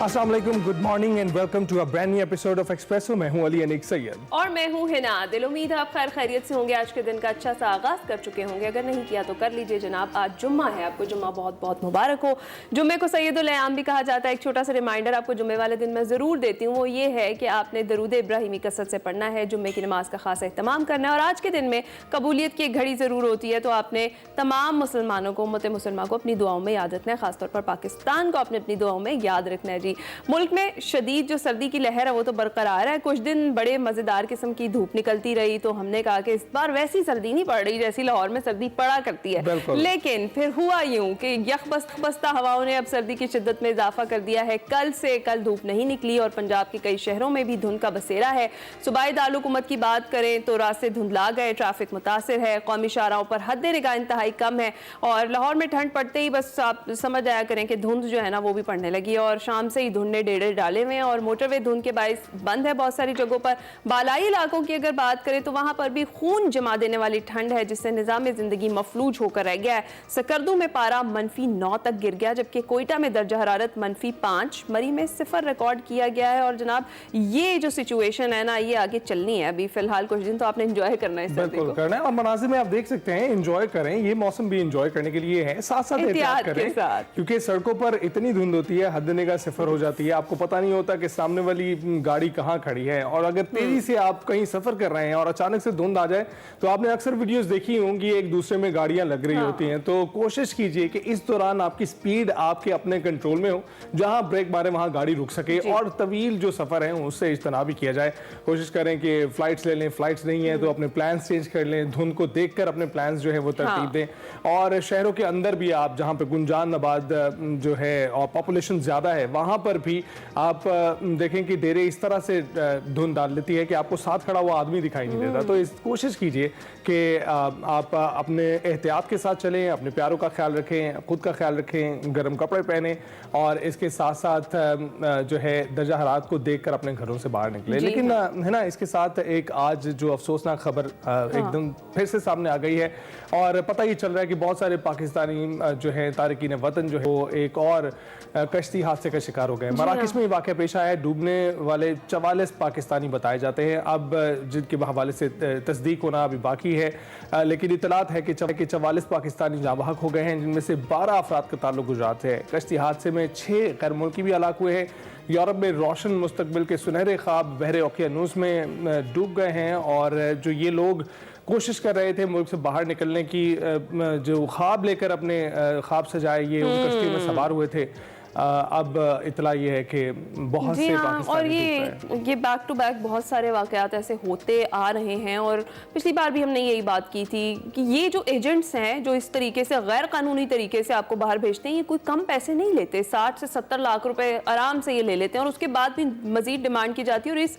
अस्सलाम वालेकुम, good morning and welcome to a brand new episode of Expresso. मैं हूं अली अनीक सैयद और मैं हूं हिना। दिल उम्मीद है आप खैर खैरियत से होंगे। आज के दिन का अच्छा सा आगाज कर चुके होंगे, अगर नहीं किया तो कर लीजिए जनाब। आज जुम्मा है, आपको जुम्मा बहुत बहुत मुबारक हो। जुम्मे को सैयदुल अयाम भी कहा जाता है। एक छोटा सा रिमाइंडर आपको जुम्मे वाले दिन मैं ज़रूर देती हूँ, वो ये है कि आपने दरूद इब्राहिमी कसरत से पढ़ना है, जुम्मे की नमाज का खास एहतमाम करना है। और आज के दिन में कबूलियत की एक घड़ी ज़रूर होती है, तो आपने तमाम मुसलमानों को, उम्मत मुसलमान को अपनी दुआओं में याद रखना है। खासतौर पर पाकिस्तान को आपने अपनी दुआओं में याद रखना है जी। मुल्क में शदीद जो सर्दी की लहर है वो तो बरकरार है। कुछ दिन बड़े मज़ेदार किस्म की धूप निकलती रही, तो हमने कहा कि इस बार वैसी सर्दी नहीं पड़ रही जैसी लाहौर में सर्दी पड़ा करती है। लेकिन फिर हुआ यूं कि यकबस्ता हवाओं ने अब सर्दी की शिद्दत में इजाफा कर दिया है। कल धूप नहीं निकली और पंजाब के कई शहरों में भी धुंध का बसेरा है। सूबाई दारुलहुकूमत की बात करें तो रास्ते धुंधला गए, ट्रैफिक मुतासिर है, कौमी शाहराहों पर हद निगाह इंतहाई कम है। और लाहौर में ठंड पड़ते ही बस आप समझ आया करें कि धुंध जो है ना वो भी पड़ने लगी है। और शाम से ही धुंध ने डेढ़े डाले हुए हैं और मोटरवे धुंध के बायस बंद है बहुत सारी जगहों पर। बालाई इलाकों की अगर बात करें तो वहां पर भी खून जमा देने वाली ठंड है, जिससे निजाम जिंदगी मफलूज होकर रह गया है। सकरदू में पारा -9 तक गिर गया, जबकि कोयटा में दर्जा हरारत -5, मरी में 0 रिकॉर्ड किया गया है। और जनाब ये जो सिचुएशन है ना, ये आगे चलनी है। अभी फिलहाल कुछ दिन तो आपने एंजॉय करना है, बिल्कुल करना है। और मनाजिर में आप देख सकते हैं, एंजॉय करें। ये मौसम भी एंजॉय करने के लिए है, साथ साथ एहतियात करें, क्योंकि सड़कों पर इतनी धुंध होती है, हद निगाह 0 हो जाती है। आपको पता नहीं होता कि सामने वाली गाड़ी कहाँ खड़ी है। और अगर तेजी से आप कहीं सफर कर रहे हैं और अचानक से धुंध आ जाए, तो आपने अक्सर वीडियोस देखी होंगी, एक दूसरे में गाड़ियां लग रही होती हैं। तो कोशिश कीजिए कि इस दौरान आपकी स्पीड आपके अपने कंट्रोल में हो, जहां ब्रेक मारे वहां गाड़ी रुक सके। और तवील जो सफर है उससे इज्तनाब भी किया जाए। कोशिश करें कि फ्लाइट्स ले लें, फ्लाइट्स नहीं है तो अपने प्लान्स चेंज कर लें, धुंध को देखकर अपने प्लान्स जो है वो तरतीब दें। और शहरों के अंदर भी आप जहां पे गुंजान आबाद जो है और पॉपुलेशन ज्यादा है, वहां पर भी आप देखें कि डेरे इस तरह से धुंध डाल लेती है कि आपको साथ खड़ा हुआ आदमी दिखाई नहीं देता। तो इस कोशिश कीजिए कि आप अपने एहतियात के साथ चलें, अपने प्यारों का ख्याल रखें, खुद का ख्याल रखें, गर्म कपड़े पहने और इसके साथ साथ जो है दर्जा हरारत को देखकर अपने घरों से बाहर निकले। लेकिन है ना, इसके साथ एक आज जो अफसोसनाक खबर एकदम फिर से सामने आ गई है। और पता ही चल रहा है कि बहुत सारे पाकिस्तानी जो है तारिकीन वतन जो है वो एक और कश्ती हादसे का शिकार हो गए। मराकश में वाक़या पेश आया है। डूबने वाले 44 पाकिस्तानी बताए जाते हैं, अब जिनके हवाले से तस्दीक होना अभी बाकी है। लेकिन इतलात है कि 44 पाकिस्तानी जाबाहक हो गए हैं, जिनमें से 12 अफराद का ताल्लुक गुजरात से है। कश्ती हादसे में 6 गैर मुल्की भी हलाक हुए हैं। यूरोप में रोशन मुस्तकबिल के सुनहरे ख्वाब बहरे ओकियानूस में डूब गए हैं। और जो ये लोग कोशिश कर रहे थे मुल्क से बाहर निकलने की, जो ख्वाब लेकर अपने ख्वाब सजाए, ये उन कश्ती में सवार हुए थे। अब इतला ये है कि बहुत से और ये बैक टू बैक बहुत सारे वाकयात ऐसे होते आ रहे हैं। और पिछली बार भी हमने यही बात की थी कि ये जो एजेंट्स हैं जो इस तरीके से गैर कानूनी तरीके से आपको बाहर भेजते हैं, ये कोई कम पैसे नहीं लेते। 60 से 70 लाख रुपए आराम से ये ले लेते हैं और उसके बाद भी मजीद डिमांड की जाती है। और इस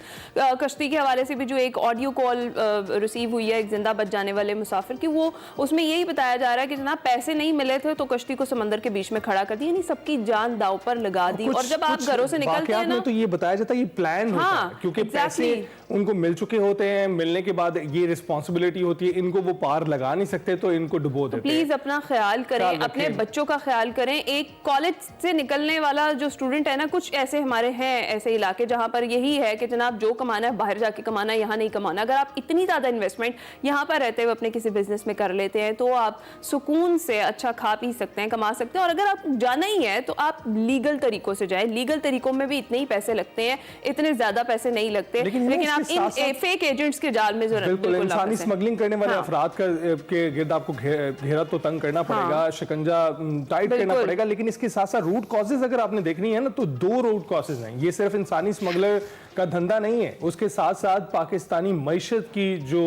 कश्ती के हवाले से भी जो एक ऑडियो कॉल रिसीव हुई है एक जिंदा बच जाने वाले मुसाफिर की, वो उसमें यही बताया जा रहा है कि जनाब पैसे नहीं मिले थे तो कश्ती को समंदर के बीच में खड़ा कर दिया, यानी सबकी जान पर लगा दी। और जब आप घरों से निकलते हैं ना, तो ये बताया जाता है ये प्लान होता है, क्योंकि पैसे उनको मिल चुके होते हैं। मिलने के बाद ये रिस्पांसिबिलिटी होती है, इनको वो पार लगा नहीं सकते तो इनको डुबो देते हैं। प्लीज अपना ख्याल करें, अपने बच्चों का ख्याल करें। एक कॉलेज से निकलने वाला जो स्टूडेंट है ना, कुछ ऐसे हमारे हैं ऐसे इलाके जहां पर यही है कि जनाब जो कमाना है बाहर जाके कमाना है, यहाँ नहीं कमाना। अगर आप इतनी ज्यादा इन्वेस्टमेंट यहाँ पर रहते हुए अपने किसी बिजनेस में कर लेते हैं तो आप सुकून से अच्छा खा पी सकते हैं, कमा सकते हैं। और अगर आप जाना ही है तो आप लीगल तरीकों से जाए। लीगल तरीकों में भी इतने ही पैसे लगते हैं, इतने ज्यादा पैसे नहीं लगते। लेकिन आप इन फेक एजेंट्स के जाल में बिल्कुल इंसानी स्मगलिंग करने वाले अफराद के गिर्द आपको घेरा तो तंग करना पड़ेगा, शिकंजा टाइट करना पड़ेगा। लेकिन इसके साथ साथ रूट कॉजेज अगर आपने देखनी है ना, तो 2 रूट कॉजेज हैं। ये सिर्फ इंसानी स्मगलर का धंधा नहीं है, उसके साथ साथ पाकिस्तानी मईशत की जो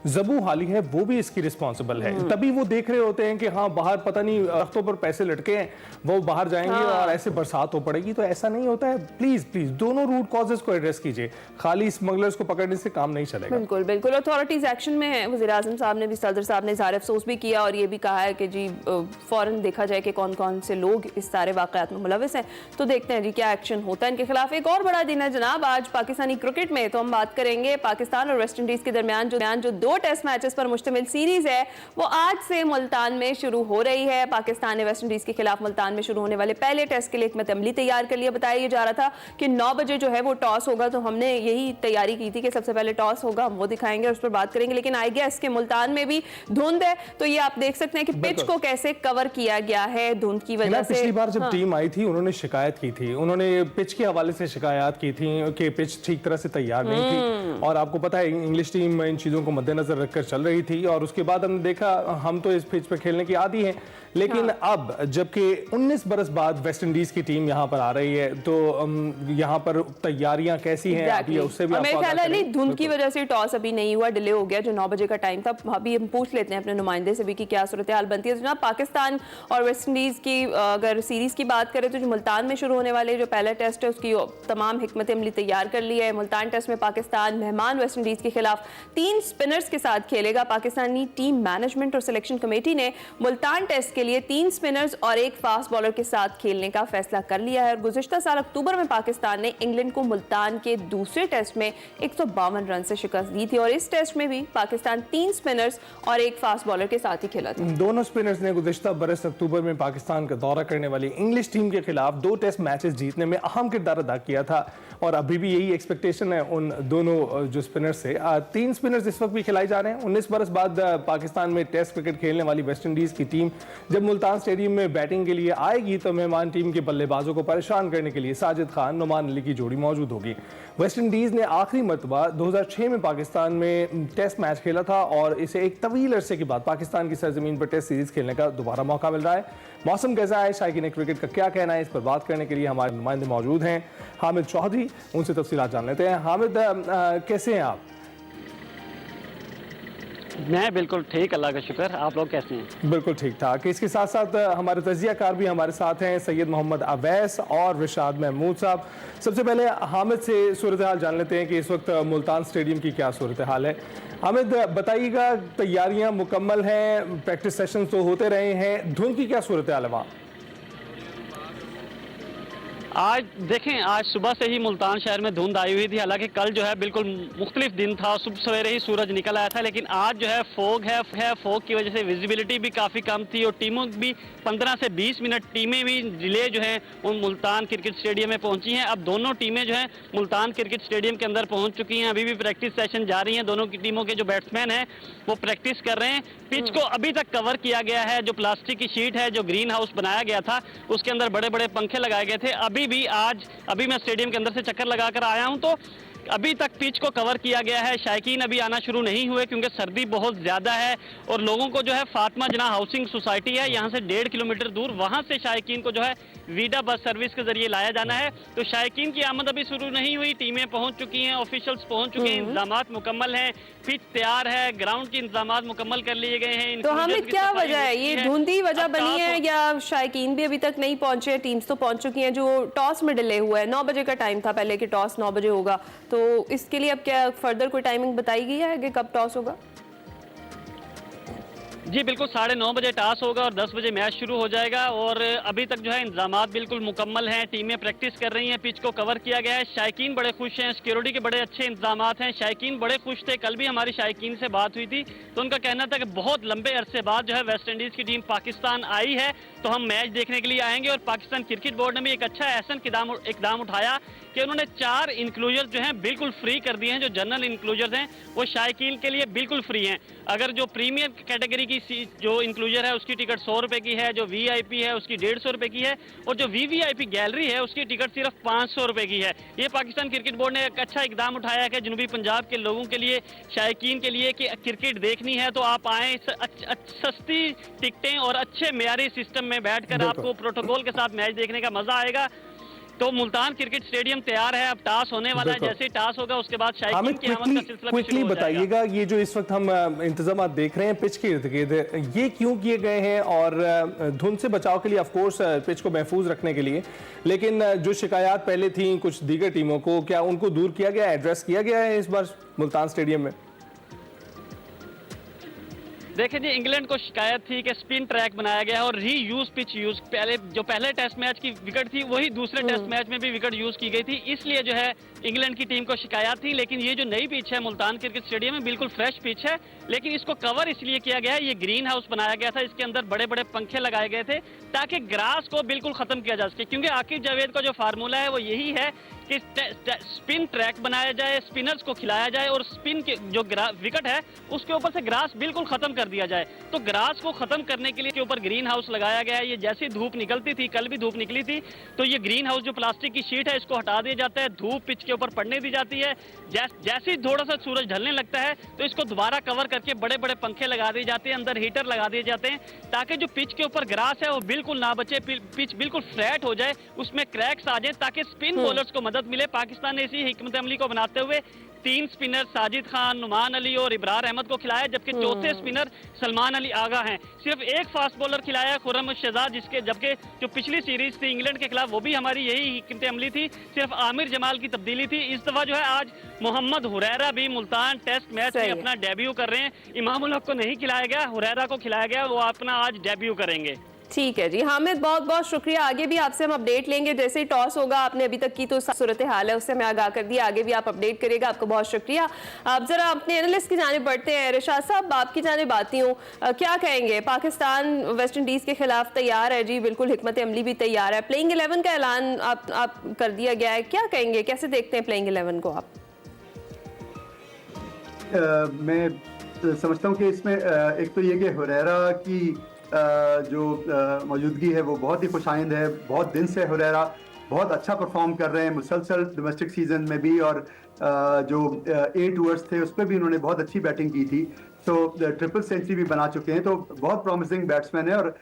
जबू हाली है वो भी इसकी रिस्पॉन्सिबल है। तभी वो देख रहे होते हैं कि हाँ बाहर पता नहीं रख्तों पर पैसे लटके हैं, वो बाहर जाएंगे और ऐसे बरसात हो पड़ेगी। तो ऐसा नहीं होता है। प्लीज प्लीज दोनों रूट कॉजेज को एड्रेस कीजिए, खाली स्मगलर्स को पकड़ने से काम नहीं चलेगा। बिल्कुल बिल्कुल, अथॉरिटीज एक्शन में है। वज़ीर आज़म साहब ने भी, सदर साहब ने इज़हार अफसोस भी किया और ये भी कहा है कि जी फौरन देखा जाए कि कौन कौन से लोग इस सारे वाक़यात में मुलविस हैं। तो देखते हैं जी क्या एक्शन होता है इनके खिलाफ। एक और बड़ा दिन है जनाब, आज पाकिस्तानी क्रिकेट में, तो हम बात करेंगे पाकिस्तान और वेस्ट इंडीज के दरमियान जो 2 टेस्ट मैचेस पर मुश्तमिल सीरीज है वो आज से मुल्तान में शुरू हो रही है। पाकिस्तान ने वेस्ट इंडीज के खिलाफ मुल्तान में शुरू होने वाले पहले टेस्ट के लिए एक मतअमली तैयार कर लिया। बताया जा रहा था कि 9 बजे जो है वो टॉस होगा, तो हमने यही तैयारी की थी कि सबसे पहले टॉस होगा, हम वो दिखाएंगे, उस पर बात करेंगे। लेकिन आई गेस के मुल्तान में भी धुंध है, तो ये आप देख सकते हैं कि पिच को कैसे कवर किया गया है धुंध की वजह से। पिछली बार जब टीम आई थी उन्होंने शिकायत की थी, उन्होंने पिच के हवाले से शिकायत की थी कि पिच ठीक तरह से तैयार नहीं थी, और आपको पता है इंग्लिश टीम इन चीजों को मद्देनजर रखकर चल रही थी। और उसके बाद हमने देखा हम तो इस पिच पर खेलने की आदी हैं, लेकिन अब जबकि 19 बरस बाद वेस्ट इंडीज की टीम यहाँ पर आ रही है, तो यहाँ पर तैयारियां कैसी हैं अभी उससे भी मेरे ख्याल है धुंध की वजह से टॉस अभी नहीं हुआ, डिले हो गया, जो 9 बजे का टाइम था। अभी हम पूछ लेते हैं अपने नुमाइंदे से भी कि क्या सूरत हाल बनती है। जनाब, पाकिस्तान और वेस्ट इंडीज की अगर सीरीज की बात करें तो जो मुल्तान में शुरू होने वाले जो पहला टेस्ट है उसकी तमाम हिकमत अमली तैयार कर ली है। मुल्तान टेस्ट में पाकिस्तान मेहमान वेस्ट इंडीज के खिलाफ 3 स्पिनर्स के साथ खेलेगा। पाकिस्तानी टीम मैनेजमेंट और सिलेक्शन कमेटी ने मुल्तान टेस्ट के लिए 3 स्पिनर्स और 1 फास्ट बॉलर के साथ खेलने का फैसला कर लिया है। और गुज़िश्ता साल अक्टूबर में पाकिस्तान ने इंग्लैंड को मुल्तान के दूसरे टेस्ट में 152 रन से शिकस्त दी थी, और इस टेस्ट में भी पाकिस्तान 3 स्पिनर्स और 1 फास्ट बॉलर के साथ ही खेला था। दोनों स्पिनर्स ने गुज़िश्ता बरस अक्टूबर में पाकिस्तान का दौरा करने वाली इंग्लिश टीम के खिलाफ 2 टेस्ट मैचेस जीतने में अहम किरदार अदा किया था, और अभी भी यही एक्सपेक्टेशन है उन दोनों जो स्पिनर्स से। 3 स्पिनर्स इस वक्त भी खिलाए जा रहे हैं। 19 बरस बाद पाकिस्तान में टेस्ट क्रिकेट खेलने वाली वेस्ट इंडीज की टीम जब मुल्तान स्टेडियम में बैटिंग के लिए आएगी तो मेहमान टीम के बल्लेबाजों को परेशान करने के लिए साजिद खान नुमान अली की जोड़ी मौजूद होगी। वेस्ट इंडीज ने आखिरी मरतबा 2006 में पाकिस्तान में टेस्ट मैच खेला था, और इसे एक तवील अरसे के बाद पाकिस्तान की सरजमीन पर टेस्ट सीरीज खेलने का दोबारा मौका मिल रहा है। मौसम कैसा है, शायकीन क्रिकेट का क्या कहना है, इस पर बात करने के लिए हमारे नुमाइंदे मौजूद हैं। हामिद चौधरी, उनसे तफसीलात जान लेते हैं। हामिद, कैसे हैं आप? मैं बिल्कुल ठीक, अल्लाह का शुक्र। आप लोग कैसे हैं? बिल्कुल ठीक ठाक। इसके साथ साथ हमारे तजियाकार भी हमारे साथ हैं, सैयद मोहम्मद अवैस और रिशाद महमूद साहब। सबसे पहले हामिद से सूरत हाल जान लेते हैं कि इस वक्त मुल्तान स्टेडियम की क्या सूरत हाल है। हामिद, बताइएगा, तैयारियां मुकम्मल हैं, प्रैक्टिस सेशन तो होते रहे हैं, धुंध की क्या सूरत हाल है वहाँ? आज देखें, आज सुबह से ही मुल्तान शहर में धुंध आई हुई थी। हालांकि कल जो है बिल्कुल मुख्तलिफ दिन था, सुबह सवेरे ही सूरज निकल आया था, लेकिन आज जो है फोग है। फोग की वजह से विजिबिलिटी भी काफ़ी कम थी, और टीमों भी 15 से 20 मिनट टीमें भी डिले जो है उन मुल्तान क्रिकेट स्टेडियम में पहुंची हैं। अब दोनों टीमें जो है मुल्तान क्रिकेट स्टेडियम के अंदर पहुंच चुकी हैं। अभी भी प्रैक्टिस सेशन जारी हैं। दोनों की टीमों के जो बैट्समैन हैं वो प्रैक्टिस कर रहे हैं। पिच को अभी तक कवर किया गया है, जो प्लास्टिक की शीट है, जो ग्रीन हाउस बनाया गया था उसके अंदर बड़े बड़े पंखे लगाए गए थे। अभी मैं स्टेडियम के अंदर से चक्कर लगाकर आया हूं, तो अभी तक पिच को कवर किया गया है। शायकीन अभी आना शुरू नहीं हुए क्योंकि सर्दी बहुत ज़्यादा है, और लोगों को जो है फातिमा जना हाउसिंग सोसाइटी है यहाँ से 1.5 किलोमीटर दूर, वहाँ से शायकीन को जो है वीडा बस सर्विस के जरिए लाया जाना है। तो शायकीन की आमद अभी शुरू नहीं हुई। टीमें पहुँच चुकी हैं, ऑफिशियल्स पहुँच चुके हैं, इंतजामात मुकम्मल हैं, पिच तैयार है, ग्राउंड के इंतजामात मुकम्मल कर लिए गए हैं। तो हमें क्या वजह है, ये धुंधी वजह बनी है या शायकीन भी अभी तक नहीं पहुंचे? टीम्स तो पहुंच चुकी हैं। जो टॉस में डिले हुआ है, 9 बजे का टाइम था पहले कि टॉस 9 बजे होगा, तो इसके लिए अब क्या फर्दर कोई टाइमिंग बताई गई है कि कब टॉस होगा? जी बिल्कुल, 9:30 बजे टॉस होगा और 10 बजे मैच शुरू हो जाएगा। और अभी तक जो है इंतजामात बिल्कुल मुकम्मल हैं, टीमें प्रैक्टिस कर रही हैं, पिच को कवर किया गया है। शायकीन बड़े खुश हैं, सिक्योरिटी के बड़े अच्छे इंतजामात हैं। शायकीन बड़े खुश थे। कल भी हमारी शायकीन से बात हुई थी तो उनका कहना था कि बहुत लंबे अरसे बाद जो है वेस्ट इंडीज़ की टीम पाकिस्तान आई है, तो हम मैच देखने के लिए आएंगे। और पाकिस्तान क्रिकेट बोर्ड ने भी एक अच्छा ऐसा इकदाम उठाया कि उन्होंने 4 इंक्लूजर जो हैं बिल्कुल फ्री कर दिए हैं। जो जनरल इंक्लूजर हैं वो शायकीन के लिए बिल्कुल फ्री हैं। अगर जो प्रीमियर कैटेगरी की जो इंक्लूजर है उसकी टिकट 100 रुपए की है, जो वीआईपी है उसकी 150 रुपए की है, और जो वीवीआईपी गैलरी है उसकी टिकट सिर्फ 500 रुपए की है। ये पाकिस्तान क्रिकेट बोर्ड ने एक अच्छा इकदाम उठाया है कि जनूबी पंजाब के लोगों के लिए, शायकीन के लिए, कि क्रिकेट देखनी है तो आप आएँ, सस्ती टिकटें और अच्छे मेयारी सिस्टम में बैठकर आपको प्रोटोकॉल के साथ मैच देखने का मजा आएगा। तो मुल्तान क्रिकेट स्टेडियम तैयार है, अब टॉस होने वाला है। जैसे ही टॉस होगा उसके बाद शायकीन की आमद का सिलसिला क्विकली बताइएगा, ये जो इस वक्त हम इंतजाम देख रहे हैं पिच के इर्द गिर्द, ये क्यों किए गए हैं? और धुंध से बचाव के लिए ऑफ कोर्स पिच को महफूज रखने के लिए, लेकिन जो शिकायत पहले थी कुछ दीगर टीमों को, क्या उनको दूर किया गया, एड्रेस किया गया है इस बार मुल्तान स्टेडियम में? देखिए जी, इंग्लैंड को शिकायत थी कि स्पिन ट्रैक बनाया गया है और री यूज पिच यूज, पहले टेस्ट मैच की विकेट थी वही दूसरे टेस्ट मैच में भी विकेट यूज की गई थी, इसलिए जो है इंग्लैंड की टीम को शिकायत थी। लेकिन ये जो नई पिच है मुल्तान क्रिकेट स्टेडियम में बिल्कुल फ्रेश पिच है, लेकिन इसको कवर इसलिए किया गया है, ये ग्रीन हाउस बनाया गया था, इसके अंदर बड़े बड़े पंखे लगाए गए थे ताकि ग्रास को बिल्कुल खत्म किया जा सके। क्योंकि आकिब जावेद का जो फार्मूला है वो यही है कि स्पिन ट्रैक बनाया जाए, स्पिनर्स को खिलाया जाए और स्पिन के जो विकेट है उसके ऊपर से ग्रास बिल्कुल खत्म कर दिया जाए। तो ग्रास को खत्म करने के लिए के ऊपर ग्रीन हाउस लगाया गया है। ये जैसी धूप निकलती थी, कल भी धूप निकली थी, तो ये ग्रीन हाउस जो प्लास्टिक की शीट है इसको हटा दिया जाता है, धूप पिच के ऊपर पड़ने दी जाती है। जैसे ही थोड़ा सा सूरज ढलने लगता है तो इसको दोबारा कवर करके बड़े बड़े पंखे लगा दिए जाते हैं, अंदर हीटर लगा दिए जाते हैं ताकि जो पिच के ऊपर ग्रास है वो बिल्कुल ना बचे, पिच बिल्कुल फ्लैट हो जाए, उसमें क्रैक्स आ जाए ताकि स्पिन बॉलर्स को मदद मिले। पाकिस्तान ने इसी हिकमत अमली को बनाते हुए 3 स्पिनर साजिद खान, नुमान अली और इब्रार अहमद को खिलाया, जबकि चौथे स्पिनर सलमान अली आगा हैं। सिर्फ एक फास्ट बॉलर खिलाया खुर्रम शहजाद, जबकि जो पिछली सीरीज थी इंग्लैंड के खिलाफ वो भी हमारी यही हिकमत अमली थी, सिर्फ आमिर जमाल की तब्दीली थी। इस दफा जो है आज मोहम्मद हुरैरा भी मुल्तान टेस्ट मैच में अपना डेब्यू कर रहे हैं। इमामुल हक को नहीं खिलाया गया, हुरैरा को खिलाया गया, वो अपना आज डेब्यू करेंगे। ठीक है जी हामिद, बहुत बहुत शुक्रिया। आगे भी आपसे हम अपडेट लेंगे, जैसे ही टॉस होगा, आपने अभी तक की तो सूरत हाल है उससे मैं आगाह कर दिया, आगे भी आप अपडेट करेगा, आपको बहुत शुक्रिया। आप जरा अपने एनालिस्ट की जानिब बढ़ते हैं। रिशाद साहब, आपकी जानिब आती हूँ, क्या कहेंगे? पाकिस्तान वेस्ट इंडीज के खिलाफ तैयार है जी, बिल्कुल हिकमत अमली भी तैयार है, प्लेइंग 11 का ऐलान आप कर दिया गया है, क्या कहेंगे, कैसे देखते हैं प्लेइंग 11 को आप? मैं समझता हूँ कि इसमें एक तो ये कि हुरैरा की जो मौजूदगी है वो बहुत ही खुशाइंद है। बहुत दिन से हुरैरा बहुत अच्छा परफॉर्म कर रहे हैं मुसलसल डोमेस्टिक सीजन में भी, और जो 8 ओवर्स थे उस पर भी उन्होंने बहुत अच्छी बैटिंग की थी, तो ट्रिपल सेंचुरी भी बना चुके हैं। तो बहुत प्रॉमिसिंग बैट्समैन है और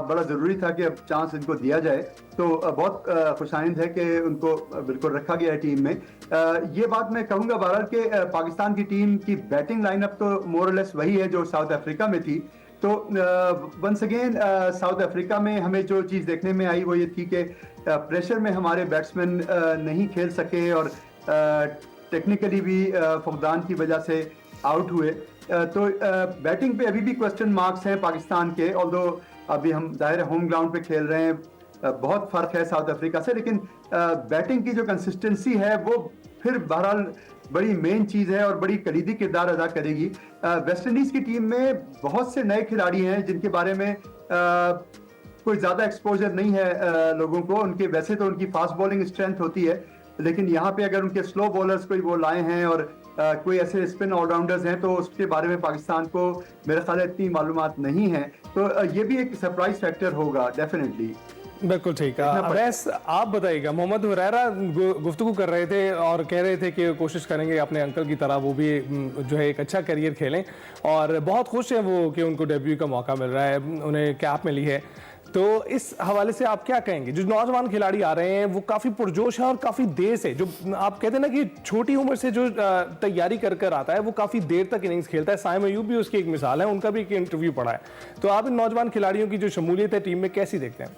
बड़ा ज़रूरी था कि अब चांस इनको दिया जाए, तो बहुत खुशाइंद है कि उनको बिल्कुल रखा गया है टीम में। ये बात मैं कहूँगा बहरहाल कि पाकिस्तान की टीम की बैटिंग लाइनअप तो मोर और लेस वही है जो साउथ अफ्रीका में थी। तो वंस अगेन साउथ अफ्रीका में हमें जो चीज़ देखने में आई वो ये थी कि प्रेशर में हमारे बैट्समैन नहीं खेल सके और टेक्निकली भी फुकदान की वजह से आउट हुए। तो बैटिंग पे अभी भी क्वेश्चन मार्क्स हैं पाकिस्तान के, ऑल्दो अभी हम ज़ाहिर होम ग्राउंड पे खेल रहे हैं, बहुत फ़र्क है साउथ अफ्रीका से, लेकिन बैटिंग की जो कंसिस्टेंसी है वो फिर बहरहाल बड़ी मेन चीज़ है और बड़ी कलीदी किरदार अदा करेगी। वेस्ट इंडीज़ की टीम में बहुत से नए खिलाड़ी हैं जिनके बारे में कोई ज़्यादा एक्सपोजर नहीं है लोगों को। उनके वैसे तो उनकी फास्ट बॉलिंग स्ट्रेंथ होती है, लेकिन यहाँ पे अगर उनके स्लो बॉलर्स कोई वो लाए हैं और कोई ऐसे स्पिन ऑलराउंडर्स हैं तो उसके बारे में पाकिस्तान को मेरे ख्याल इतनी मालूमात नहीं है। तो ये भी एक सरप्राइज फैक्टर होगा डेफिनेटली। बिल्कुल ठीक है। अवैस, आप बताइएगा, मोहम्मद हुरैरा गुफ्तगू कर रहे थे और कह रहे थे कि कोशिश करेंगे अपने अंकल की तरह वो भी जो है एक अच्छा करियर खेलें, और बहुत खुश हैं वो कि उनको डेब्यू का मौका मिल रहा है, उन्हें कैप मिली है। तो इस हवाले से आप क्या कहेंगे? जो नौजवान खिलाड़ी आ रहे हैं वो काफ़ी पुरजोश है और काफ़ी देर से, जो आप कहते हैं ना कि छोटी उम्र से जो तैयारी कर कर आता है वो काफ़ी देर तक इनिंग्स खेलता है। साइम अयूब भी उसकी एक मिसाल है, उनका भी एक इंटरव्यू पढ़ा है। तो आप इन नौजवान खिलाड़ियों की जो शमूलियत है टीम में कैसी देखते हैं?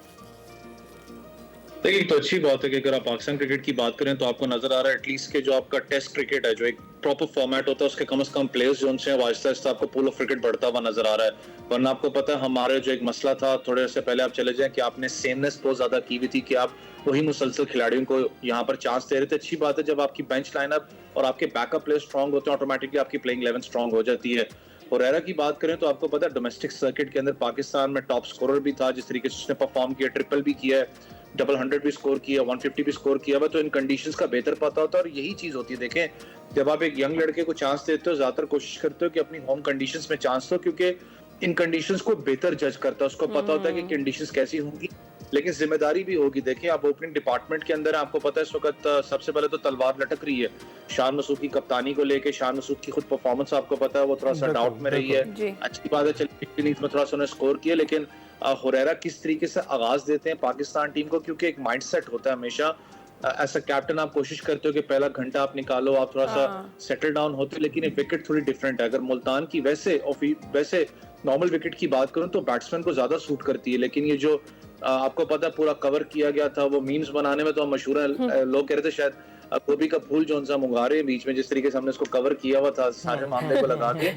देखिए, तो अच्छी बात है कि अगर आप पाकिस्तान क्रिकेट की बात करें तो आपको नजर आ रहा है एटलीस्ट के जो आपका टेस्ट क्रिकेट है, जो एक प्रॉपर फॉर्मेट होता है, उसके कम से कम प्लेयर्स जो उनसे आहिस्ता आहिस्ता आपको पूल ऑफ क्रिकेट बढ़ता हुआ नजर आ रहा है। वरना आपको पता है हमारे जो एक मसला था थोड़े से पहले आप चले जाएं कि आपने सेमनेस बहुत ज्यादा की हुई थी कि आप वही मुसलसल खिलाड़ियों को यहाँ पर चांस दे रहे थे। अच्छी बात है जब आपकी बेंच लाइनअप और आपके बैकअप प्लेयर स्ट्रॉन्ग होते हैं, ऑटोमेटिकली आपकी प्लेइंग 11 स्ट्रॉन्ग हो जाती है। हुरैरा की बात करें तो आपको पता है डोमेस्टिक सर्किट के अंदर पाकिस्तान में टॉप स्कोरर भी था, जिस तरीके से उसने परफॉर्म किया, ट्रिपल भी किया है, डबल 100 भी स्कोर किया, 150 भी स्कोर किया हुआ, तो इन कंडीशंस का बेहतर पता होता है। और यही चीज होती है, देखें जब आप एक यंग लड़के को चांस देते हो ज्यादातर कोशिश करते हो कि अपनी होम कंडीशंस में चांस दो, क्योंकि इन कंडीशंस को बेहतर जज करता है, उसको पता होता है कि कंडीशंस कैसी होंगी, लेकिन जिम्मेदारी भी होगी। देखिए आप ओपनिंग डिपार्टमेंट के अंदर आपको पता है इस वक्त सबसे पहले तो तलवार लटक रही है शान मसूद की कप्तानी को लेके। शान मसूद की खुद परफॉर्मेंस आपको पता है वो थोड़ा सा डाउट में रही है। अच्छी बात है चलिए इनिंग्स में थोड़ा सा उन्होंने स्कोर किया, लेकिन हुरैरा किस तरीके से आगाज देते हैं पाकिस्तान टीम को, क्योंकि एक माइंडसेट होता है हमेशा ऐसा कैप्टन आप कोशिश करते हो कि पहला घंटा आप निकालो, आप थोड़ा सा सेटल डाउन होते हो, लेकिन एक विकेट थोड़ी डिफरेंट है। अगर मुल्तान की वैसे नॉर्मल विकेट की बात करूं तो बैट्समैन को ज्यादा सूट करती है, लेकिन ये जो आपको पता है पूरा कवर किया गया था, वो मीम्स बनाने में तो मशहूर है, लोग कह रहे थे शायद गोभी का फूल जो सा मुंगारे बीच में जिस तरीके से हमने उसको कवर किया हुआ था सारे मामले को लगा के,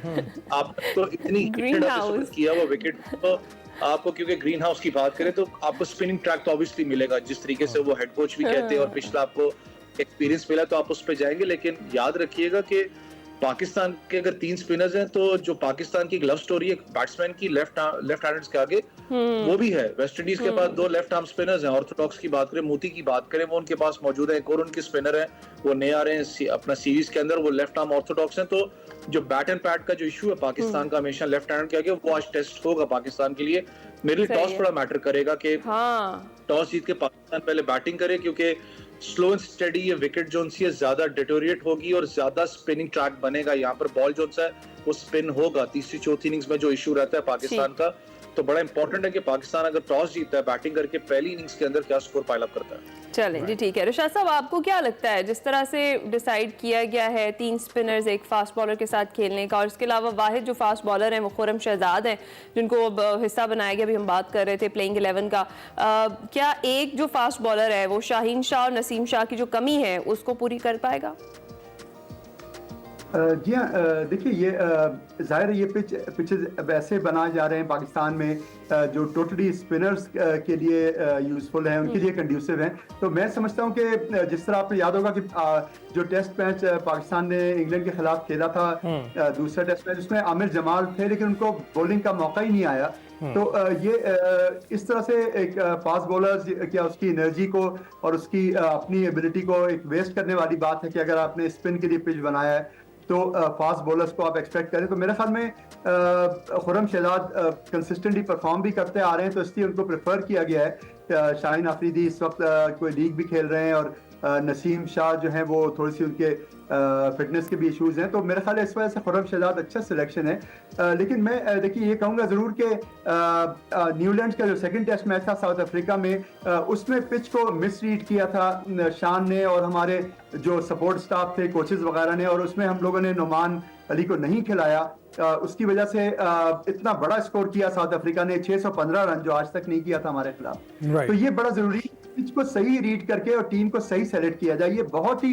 आप तो इतनी किया हुआ विकेट तो आपको, क्योंकि ग्रीन हाउस की बात करें तो आपको स्पिनिंग ट्रैक तो ऑब्वियसली मिलेगा, जिस तरीके से वो हेड कोच भी कहते हैं और पिछला आपको एक्सपीरियंस मिला तो आप उस पर जाएंगे। लेकिन याद रखिएगा कि पाकिस्तान के अगर 3 स्पिनर्स हैं तो जो पाकिस्तान की लव स्टोरी है बैट्समैन की लेफ्ट हैंडर्स के आगे वो भी है। वेस्ट इंडीज के पास 2 लेफ्ट आर्म स्पिनर्स हैं, ऑर्थोडॉक्स की बात करें, मोती की बात करें, वो उनके पास मौजूद है। एक और उनके स्पिनर है, वो नए आ रहे हैं अपना सीरीज के अंदर, वो लेफ्ट आर्म ऑर्थोडॉक्स हैं। तो जो बैट एंड पैड का जो इशू है पाकिस्तान का हमेशा लेफ्ट हैंड के आगे, वो आज टेस्ट होगा पाकिस्तान के लिए। मेरे लिए टॉस बड़ा मैटर करेगा कि टॉस जीत के पाकिस्तान पहले बैटिंग करे, क्योंकि स्लो एंड स्टेडी ये विकेट जो सी है ज्यादा डिटोरिएट होगी और ज्यादा स्पिनिंग ट्रैक बनेगा। यहाँ पर बॉल जो है वो स्पिन होगा। तीसरी चौथी इनिंग्स में जो इशू रहता है पाकिस्तान का, तो बड़ा इंपॉर्टेंट है कि पाकिस्तान अगर टॉस जीतता है बैटिंग करके पहली इनिंग्स के अंदर क्या स्कोर पाइल अप करता है। चलें जी, ठीक है। रिशाद साहब, आपको क्या लगता है जिस तरह से डिसाइड किया गया है 3 स्पिनर्स एक फास्ट बॉलर के साथ खेलने का, और इसके अलावा वाहिद जो फास्ट बॉलर हैं वो खुरम शहजाद हैं जिनको हिस्सा बनाया गया, अभी हम बात कर रहे थे प्लेइंग 11 का, क्या एक जो फास्ट बॉलर है वो शाहीन शाह और नसीम शाह की जो कमी है उसको पूरी कर पाएगा? जी हाँ, देखिए ये जाहिर है ये पिचेस वैसे बनाए जा रहे हैं पाकिस्तान में जो टोटली स्पिनर्स के लिए यूजफुल हैं, उनके लिए कंड्यूसिव हैं। तो मैं समझता हूँ कि जिस तरह आपको याद होगा कि जो टेस्ट मैच पाकिस्तान ने इंग्लैंड के खिलाफ खेला था, दूसरा टेस्ट मैच, उसमें आमिर जमाल थे लेकिन उनको बॉलिंग का मौका ही नहीं आया। तो ये इस तरह से एक फास्ट बॉलर क्या उसकी एनर्जी को और उसकी अपनी एबिलिटी को एक वेस्ट करने वाली बात है कि अगर आपने स्पिन के लिए पिच बनाया है तो फास्ट बॉलर्स को आप एक्सपेक्ट करें। तो मेरे ख्याल में खुरम शहजाद कंसिस्टेंटली परफॉर्म भी करते आ रहे हैं, तो इसलिए उनको प्रेफर किया गया है। शाहीन अफरीदी इस वक्त कोई लीग भी खेल रहे हैं और नसीम शाह जो हैं वो थोड़ी सी उनके फिटनेस के भी इश्यूज हैं, तो मेरे ख्याल है इस वजह से खुरम शहजाद अच्छा सिलेक्शन है। लेकिन मैं देखिए ये कहूँगा ज़रूर कि न्यूजीलैंड का जो सेकंड टेस्ट मैच था साउथ अफ्रीका में, उसमें पिच को मिसरीड किया था शान ने और हमारे जो सपोर्ट स्टाफ थे, कोचेस वगैरह ने, और उसमें हम लोगों ने नुमान अली को नहीं खिलाया। उसकी वजह से इतना बड़ा स्कोर किया साउथ अफ्रीका ने, 615 रन, जो आज तक नहीं किया था हमारे खिलाफ। तो ये बड़ा जरूरी, पिच को सही रीड करके और टीम को सही सेलेक्ट किया जाए, ये बहुत ही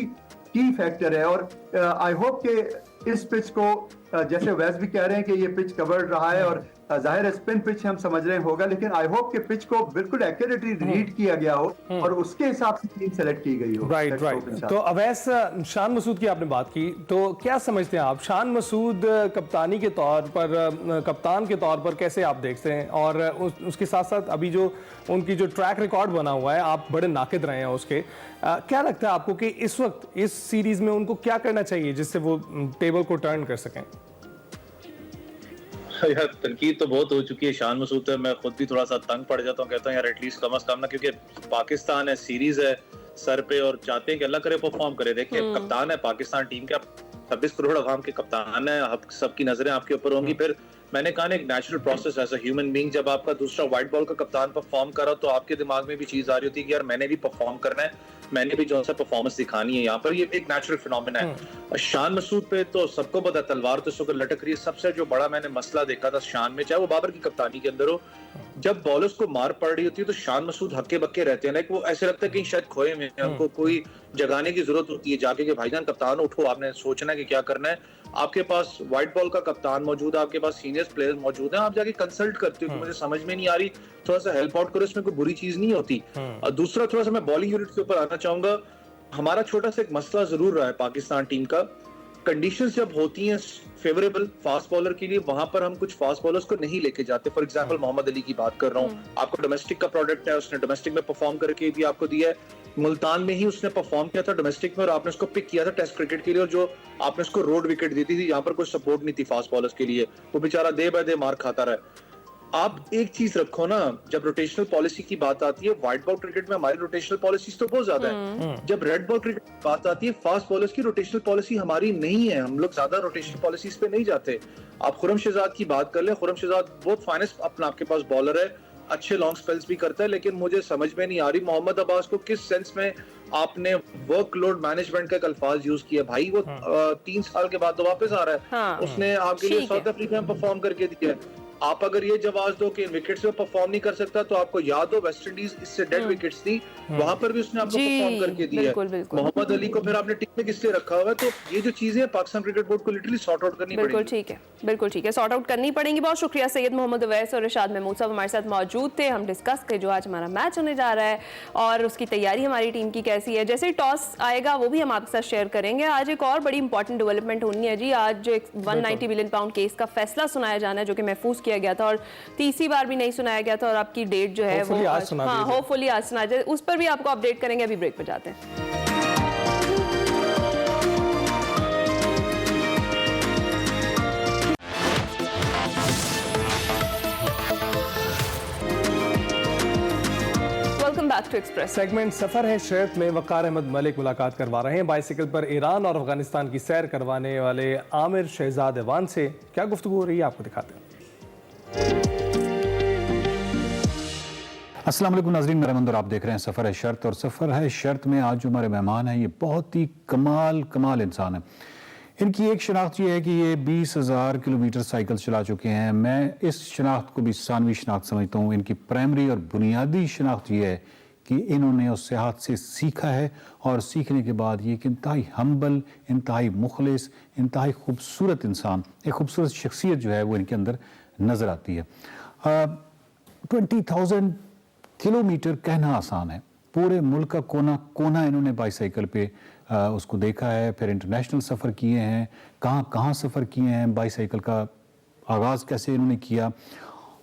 की फैक्टर है। और आई होप कि इस पिच को जैसे वैस भी कह रहे हैं कि ये पिच कवर्ड रहा है और जाहिर है स्पिन पिच हम समझ रहे होगा, लेकिन आई होप कि पिच को बिल्कुल एक्यूरेटली रीड किया गया हो और उसके हिसाब से टीम सेलेक्ट की गई हो। राइट। तो अवैस, शान मसूद की आपने बात की, तो क्या समझते हैं आप शान मसूद कप्तानी के तौर पर, कप्तान के तौर पर कैसे आप देखते हैं? और उसके साथ साथ अभी जो उनकी जो ट्रैक रिकॉर्ड बना हुआ है, आप बड़े नाकिद रहे हैं उसके, क्या लगता है आपको कि इस वक्त इस सीरीज में उनको क्या करना चाहिए जिससे वो टेबल को टर्न कर सकें? यार तनकीद तो बहुत हो चुकी है शान मसूद है, मैं खुद भी थोड़ा सा तंग पड़ जाता हूँ, कहता हूँ यार एटलीस्ट कम से कम ना, क्योंकि पाकिस्तान है, सीरीज है सर पे और चाहते हैं कि अल्लाह करे परफॉर्म करे। देखिए कप्तान है पाकिस्तान टीम के, 26 करोड़ अवाम के कप्तान है, सबकी नजरें आपके ऊपर होंगी। फिर मैंने कहा ना एक natural process as a human being, जब आपका दूसरा व्हाइट बॉल का कप्तान परफॉर्म कर रहा तो आपके दिमाग में भी चीज आ रही होती है कि यार मैंने भी परफॉर्म करना है, मैंने भी जो सा परफॉर्मेंस दिखानी है। यहाँ पर ये एक नेचुरल फिनोमेना है। शान मसूद पे तो सबको पता, तलवार तो इसको लटक रही है। सबसे जो बड़ा मैंने मसला देखा था शान में, चाहे वो बाबर की कप्तानी के अंदर हो, जब बॉलर्स को मार पड़ रही होती है तो शान मसूद हक्के बक्के रहते हैं, लाइक वो ऐसे लगता है कि शायद खोए में, उनको कोई जगाने की जरूरत होती है जाके कि भाईजान कप्तान उठो, आपने सोचना है कि क्या करना है। आपके पास व्हाइट बॉल का कप्तान मौजूद है, आपके पास सीनियर प्लेयर्स मौजूद हैं, आप जाके कंसल्ट करते हो कि मुझे समझ में नहीं आ रही, थोड़ा सा हेल्प आउट करो, इसमें कोई बुरी चीज नहीं होती। और दूसरा थोड़ा सा मैं बॉलिंग यूनिट के ऊपर आना चाहूंगा। हमारा छोटा सा एक मसला जरूर रहा है पाकिस्तान टीम का, कंडीशंस जब होती हैं फेवरेबल फास्ट बॉलर के लिए, वहां पर हम कुछ फास्ट बॉलर्स को नहीं लेके जाते। फॉर एग्जांपल मोहम्मद अली की बात कर रहा हूँ, आपको डोमेस्टिक का प्रोडक्ट है, उसने डोमेस्टिक में परफॉर्म करके भी आपको दिया है, मुल्तान में ही उसने परफॉर्म किया था डोमेस्टिक में और आपने उसको पिक किया था टेस्ट क्रिकेट के लिए, और जो आपने उसको रोड विकेट दी थी, यहाँ पर कोई सपोर्ट नहीं थी फास्ट बॉलर्स के लिए, वो बेचारा दे बाय दे मार खाता रहा। आप एक चीज रखो ना, जब रोटेशनल पॉलिसी की बात आती है, व्हाइट बॉल क्रिकेट में हमारी रोटेशनल पॉलिसीज तो बहुत ज्यादा है। जब रेड बॉल क्रिकेट की बात आती है, फास्ट बॉलर्स की रोटेशनल पॉलिसी हमारी नहीं है, हम लोग ज्यादा रोटेशनल पॉलिसीज पे नहीं जाते। आप खुरम शहजाद की बात कर ले, खुरम शहजाद बहुत फाइनेस्ट अपना आपके पास बॉलर है, अच्छे लॉन्ग स्पेल्स भी करता है, लेकिन मुझे समझ में नहीं आ रही मोहम्मद अब्बास को किस सेंस में आपने वर्कलोड मैनेजमेंट का एक अल्फाज यूज किया। भाई वो 3 साल के बाद तो वापस आ रहा है, उसने आपके लिए साउथ अफ्रीका में परफॉर्म करके दिया है। आप अगर ये जवाब दो कि इन विकेट्स पे परफॉर्म नहीं कर सकता, तो आपको याद हो वेस्ट इंडीज इससे डेड विकेट्स थी, वहां पर भी उसने आपको परफॉर्म करके दिया। मोहम्मद अली को फिर आपने टीम में किससे रखा हुआ है? तो ये जो चीजें पाकिस्तान क्रिकेट बोर्ड को लिटरली सॉर्ट आउट करनी पड़ेगी। बिल्कुल ठीक है, सॉर्ट आउट करनी पड़ेंगी। बहुत शुक्रिया सैयद मोहम्मद उवैस और इरशाद महमूद साहब हमारे साथ मौजूद थे। हम डिस्कस करें जो आज हमारा मैच होने जा रहा है और उसकी तैयारी हमारी टीम की कैसी है। जैसे ही टॉस आएगा वो भी हम आपके साथ शेयर करेंगे। आज एक और बड़ी इंपॉर्टेंट डेवलपमेंट होनी है जी। आज 190 बिलियन पाउंड केस का फैसला सुनाया जाना है जो कि महफूज किया गया था और तीसरी बार भी नहीं सुनाया गया था और आपकी डेट जो है वो होपफुली आज सुना जाए। उस पर भी आपको अपडेट करेंगे। अभी ब्रेक पर जाते हैं। एक्सप्रेस सेगमेंट सफर है शर्त में वकार अहमद मलिक मुलाकात करवा रहे हैं बाइसिकल पर ईरान और अफगानिस्तान की सैर करवाने वाले आमिर शहजाद अवान से। क्या गुफ्तगू हो रही है आपको दिखाते हैं। अस्सलाम वालेकुम नाज़रीन, मेरा मंदर आप देख रहे हैं सफ़र है शर्त। और सफ़र है शर्त में आज जो हमारे मेहमान हैं ये बहुत ही कमाल इंसान है। इनकी एक शनाख्त ये है कि ये 20,000 किलोमीटर साइकिल चला चुके हैं। मैं इस शनाख्त को भी सानवी शनाख्त समझता हूँ। इनकी प्राइमरी और बुनियादी शनाख्त ये है कि इन्होंने उस सेहत से सीखा है और सीखने के बाद ये कि इंतहाई हम्बल, इंतहाई मुखलिस, इंतहाई खूबसूरत इंसान, एक खूबसूरत शख्सियत जो है वो इनके अंदर नज़र आती है। 20,000 किलोमीटर कहना आसान है। पूरे मुल्क का कोना कोना इन्होंने बाईसाइकिल पे उसको देखा है। फिर इंटरनेशनल सफ़र किए हैं, कहाँ सफ़र किए हैं, बाईसाइकिल का आगाज़ कैसे इन्होंने किया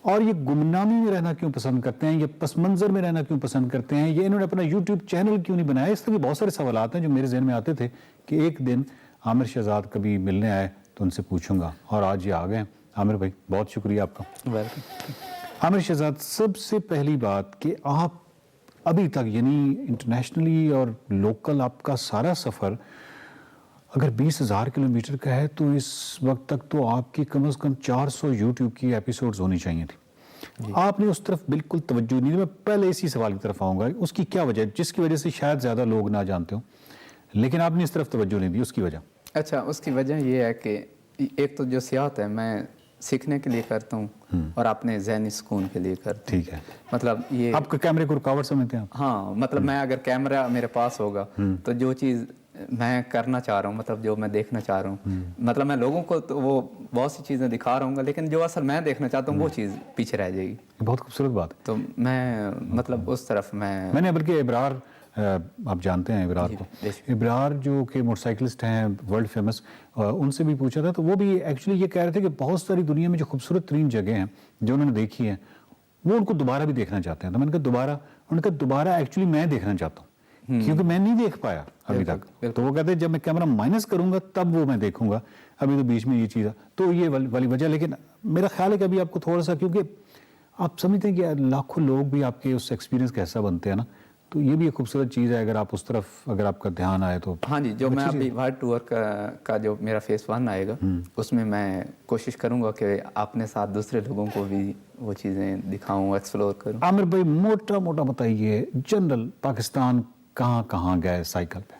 और ये गुमनामी में रहना क्यों पसंद करते हैं, ये पस मंज़र में रहना क्यों पसंद करते हैं, ये इन्होंने अपना यूट्यूब चैनल क्यों नहीं बनाया। इस तरह के बहुत सारे सवालात हैं जो मेरे जहन में आते थे कि एक दिन आमिर शहजाद कभी मिलने आए तो उनसे पूछूंगा और आज ये आ गए। आमिर भाई बहुत शुक्रिया आपका। वेलकम। आमिर शहजाद, सबसे पहली बात कि आप अभी तक यानी इंटरनेशनली और लोकल आपका सारा सफ़र अगर 20,000 किलोमीटर का है तो इस वक्त तक तो आपकी कम से कम 400 यूट्यूब की एपिसोड्स होनी चाहिए थी। आपने उस तरफ बिल्कुल तवज्जो नहीं दी। मैं पहले इसी सवाल की तरफ आऊँगा, उसकी क्या वजह है जिसकी वजह से शायद ज़्यादा लोग ना जानते हो, लेकिन आपने इस तरफ तवज्जो नहीं दी, उसकी वजह? अच्छा, उसकी वजह ये है कि एक तो जो सियाहत है मैं सीखने के लिए करता हूँ और अपने ज़हनी सुकून के लिए करता हूँ। ठीक है, मतलब ये आपके कैमरे को रुकावट समझते हैं आप? हाँ, मतलब मैं अगर कैमरा मेरे पास होगा तो जो चीज़ मैं करना चाह रहा हूँ, मतलब जो मैं देखना चाह रहा हूँ, मतलब मैं लोगों को तो वो बहुत सी चीज़ें दिखा रहा हूँ लेकिन जो असल मैं देखना चाहता हूँ वो चीज़ पीछे रह जाएगी। बहुत खूबसूरत बात है। तो मैं मतलब उस तरफ मैंने बल्कि इब्रार, आप जानते हैं इब्रार को, इब्रार जो कि मोटरसाइकिलिस्ट हैं वर्ल्ड फेमस, उनसे भी पूछा था तो वो भी एक्चुअली ये कह रहे थे कि बहुत सारी दुनिया में जो खूबसूरत तरीन जगह हैं जो उन्होंने देखी हैं वो उनको दोबारा भी देखना चाहते हैं। तो मैंने कहा दोबारा एक्चुअली मैं देखना चाहता हूँ क्योंकि मैं नहीं देख पाया अभी तक। तो वो कहते हैं जब मैं कैमरा माइनस करूंगा तब वो मैं देखूंगा, अभी तो बीच में ये चीज़ है। तो ये वाली वजह। लेकिन मेरा ख्याल है कि अभी आपको थोड़ा सा, क्योंकि आप समझते हैं कि लाखों लोग भी आपके उस एक्सपीरियंस का हिस्सा बनते हैं ना, तो ये भी एक खूबसूरत चीज़ है अगर आप उस तरफ अगर आपका ध्यान आए तो। हाँ जी, जो मैं अभी वर्ल्ड टूर का जो मेरा फेस 1 आएगा उसमें मैं कोशिश करूंगा कि अपने साथ दूसरे लोगों को भी वो चीज़ें दिखाऊं, एक्सप्लोर करूं। आमिर भाई मोटा बताइए, जनरल पाकिस्तान कहाँ गए साइकिल पे?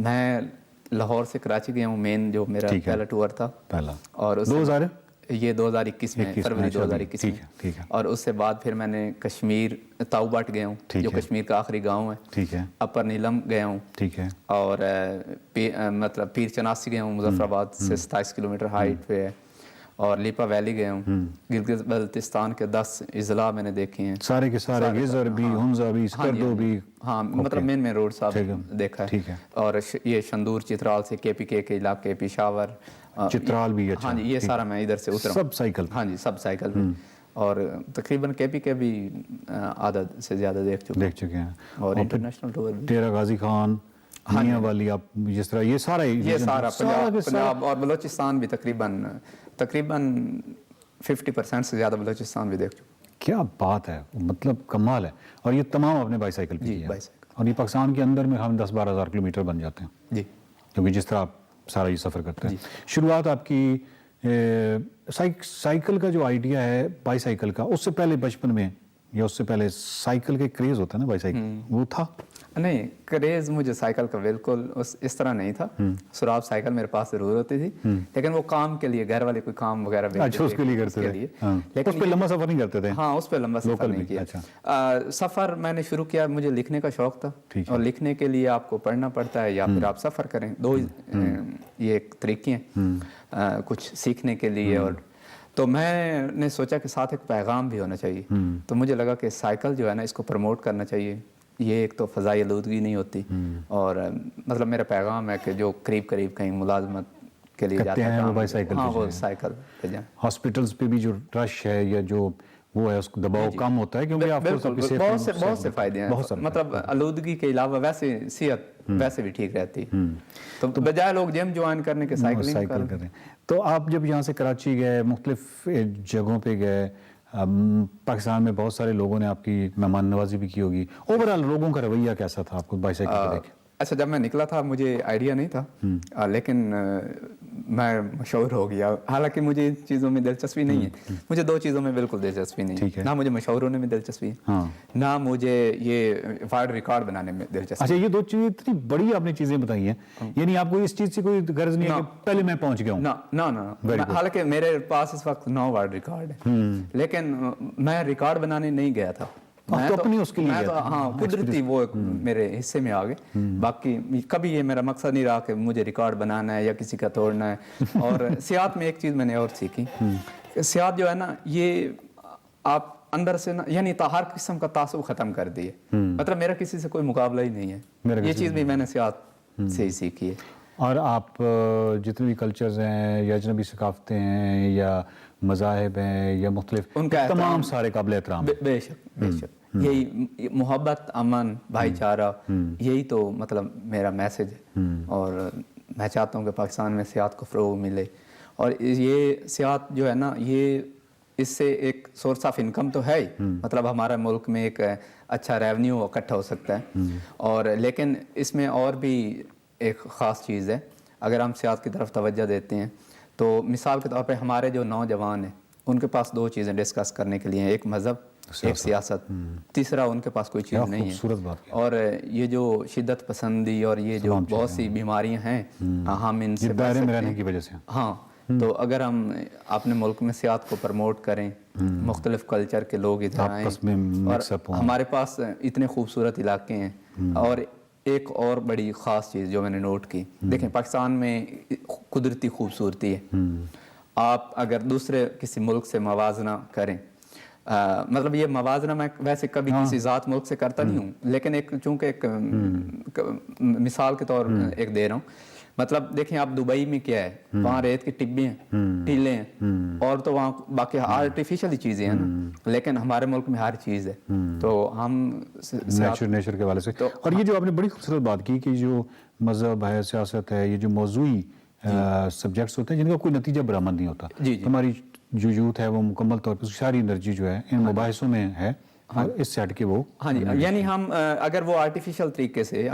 मैं लाहौर से कराची गया हूँ, मेन जो मेरा पहला टूर था पहला, और उस 2021 में फरवरी 2021 में। ठीक है। और उससे बाद फिर मैंने कश्मीर ताऊबाट गया हूँ जो कश्मीर का आखिरी गांव है। ठीक है। अपर नीलम गया हूँ। ठीक है। और मतलब पीर चनासी गया हूँ, मुजफ्फराबाद से 27 किलोमीटर हाइट पे है। और लिपा वैली गया हूँ। गिलगित बल्तिस्तान के 10 इजला मैंने देखे हैं, सारे के सारे, गिजर भी, हुंजा भी, स्कर्दो भी। हाँ, मतलब मेन रोड साहब देखा है। और ये शंदूर चित्राल से केपीके के इलाके, पेशावर, चित्राल भी। अच्छा, हाँ जी, ये सारा मैं इधर से उतरा सब साइकिल। हाँ जी, सब साइकिल में। और तकरीबन केपीके भी आधा से ज्यादा देख चुके हैं। और इंटरनेशनल टूर भी डेरा गाजी खान, मियां वाली, आप जिस तरह ये सारा पंजाब और बलोचिस्तान भी तकरीबन 50% से ज़्यादा बलोचिस्तान भी देख चुके। क्या बात है, मतलब कमाल है। और ये तमाम आपने बाईसाइकिल पे किया? और ये पाकिस्तान के अंदर में हम 10-12 हज़ार किलोमीटर बन जाते हैं जी, क्योंकि जिस तरह आप सारा ये सफ़र करते हैं। शुरुआत आपकी साइकिल का जो आइडिया है बाईसाइकिल का, उससे पहले बचपन में या उससे पहले साइकिल के क्रेज़ होता है ना बाईसाइकिल, वो था? नहीं, क्रेज मुझे साइकिल का बिल्कुल इस तरह नहीं था। सुराब साइकिल मेरे पास जरूर होती थी, लेकिन वो काम के लिए, घर वाले कोई काम वगैरह अच्छा उसके लिए करते थे। लेकिन उस पे लंबा सफर नहीं करते थे? हाँ, उस पे लंबा सफर नहीं किया। अच्छा। सफर मैंने शुरू किया, मुझे लिखने का शौक था, और लिखने के लिए आपको पढ़ना पड़ता है या फिर आप सफर करें, दो ये एक तरीके हैं कुछ सीखने के लिए। और तो मैंने सोचा कि साथ एक पैगाम भी होना चाहिए, तो मुझे लगा कि साइकिल जो है ना, इसको प्रमोट करना चाहिए। ये एक तो फ़ज़ाई आलूदगी नहीं होती, और मतलब मेरा पैगाम है कि जो करीब करीब कहीं मुलाजमत के लिए जाते हैं वो साइकिल, हाँ वो साइकिल पे जाएं। हॉस्पिटल्स पे भी जो रश है या जो वो है उसको दबाव कम होता है, क्योंकि आपको बहुत से फायदे हैं। मतलब आलूदगी के अलावा वैसे सेहत वैसे भी ठीक रहती है, तो बजाय लोग जिम ज्वाइन करने के साइकिलिंग कर रहे हैं। तो आप जब यहाँ से कराची गए, मुख्तलिफ जगहों पे गए, पाकिस्तान में बहुत सारे लोगों ने आपकी मेहमान नवाजी भी की होगी, ओवरऑल लोगों का रवैया कैसा था आपको बाईसाइकिल पे देख? अच्छा, जब मैं निकला था मुझे आइडिया नहीं था, लेकिन मैं मशहूर हो गया। हालांकि मुझे इन चीज़ों में दिलचस्पी नहीं है, मुझे दो चीज़ों में बिल्कुल दिलचस्पी नहीं है, ना मुझे मशहूर होने में दिलचस्पी है, ना मुझे ये वर्ल्ड रिकॉर्ड बनाने में दिलचस्पी। अच्छा, ये दो चीज़ें इतनी बड़ी आपने चीज़ें बताई हैं, यानी आपको इस चीज़ से कोई गर्ज नहीं है कि पहले मैं पहुंच गया हूँ? ना। हालांकि मेरे पास इस वक्त 9 वर्ल्ड रिकॉर्ड है, लेकिन मैं रिकॉर्ड बनाने नहीं गया था। मैं तो अपनी उसके लिए हाँ, कुदरती वो मेरे हिस्से में आ गए। बाकी कभी ये मेरा मकसद नहीं रहा कि मुझे रिकॉर्ड बनाना है या किसी का तोड़ना है। और सियात में एक चीज़ मैंने और सीखी, सियात जो है ना, ये आप अंदर से ना, यानी हर किस्म का तासुब ख़त्म कर दिए। मतलब मेरा किसी से कोई मुकाबला ही नहीं है, ये चीज़ भी मैंने सियात से ही सीखी है। और आप जितने भी कल्चर्स हैं या अजनबी सकाफतें हैं या मज़ाहिब हैं या मुख्तलिफ, उनका तमाम सारे काबिल एहतराम। बेशक यही मोहब्बत, अमन, भाईचारा, यही तो मतलब मेरा मैसेज है। और मैं चाहता हूँ कि पाकिस्तान में सियात को फ़रोग़ मिले, और ये सियात जो है ना, ये इससे एक सोर्स ऑफ इनकम तो है ही, मतलब हमारा मुल्क में एक अच्छा रेवेन्यू इकट्ठा हो सकता है। और लेकिन इसमें और भी एक ख़ास चीज़ है, अगर हम सियात की तरफ तवज्जो देते हैं तो मिसाल के तौर पे हमारे जो नौजवान हैं उनके पास दो चीज़ें डिस्कस करने के लिए, एक मज़हब, एक सियासत, तीसरा उनके पास कोई चीज़ नहीं है। और ये जो शिद्दत पसंदी और ये जो बहुत सी बीमारियां हैं, हम इनसे दायरे में रहने की वजह से, हाँ, तो अगर हम अपने मुल्क में सियात को प्रमोट करें, मुख्तलिफ कल्चर के लोग इधर आएँ, और हमारे पास इतने खूबसूरत इलाके हैं। और एक और बड़ी ख़ास चीज़ जो मैंने नोट की, देखें पाकिस्तान में कुदरती खूबसूरती है, आप अगर दूसरे किसी मुल्क से मवाजना करें, मतलब ये मवाजना मैं वैसे कभी किसी ज़ात मुल्क से करता नहीं हूँ, लेकिन एक चूँकि एक मिसाल के तौर एक दे रहा हूँ। मतलब देखें आप दुबई में क्या है, वहाँ रेत की टिब्बे हैं, टीले हैं, और तो वहाँ बाकी आर्टिफिशियल चीज़ें हैं ना, लेकिन हमारे मुल्क में हर चीज़ है। तो हम नेचर के हवाले से तो, और ये जो आपने बड़ी खूबसूरत बात की कि जो मज़हब है, सियासत है, ये जो मौजूई सब्जेक्ट्स होते हैं जिनका कोई नतीजा बरामद नहीं होता, हमारी जो यूथ है वो मुकम्मल तौर पर सारी एनर्जी जो है इन मुबाहिसों में है, और इससे हट के वो, हाँ जी, यानी हम अगर वो आर्टिफिशियल तरीके से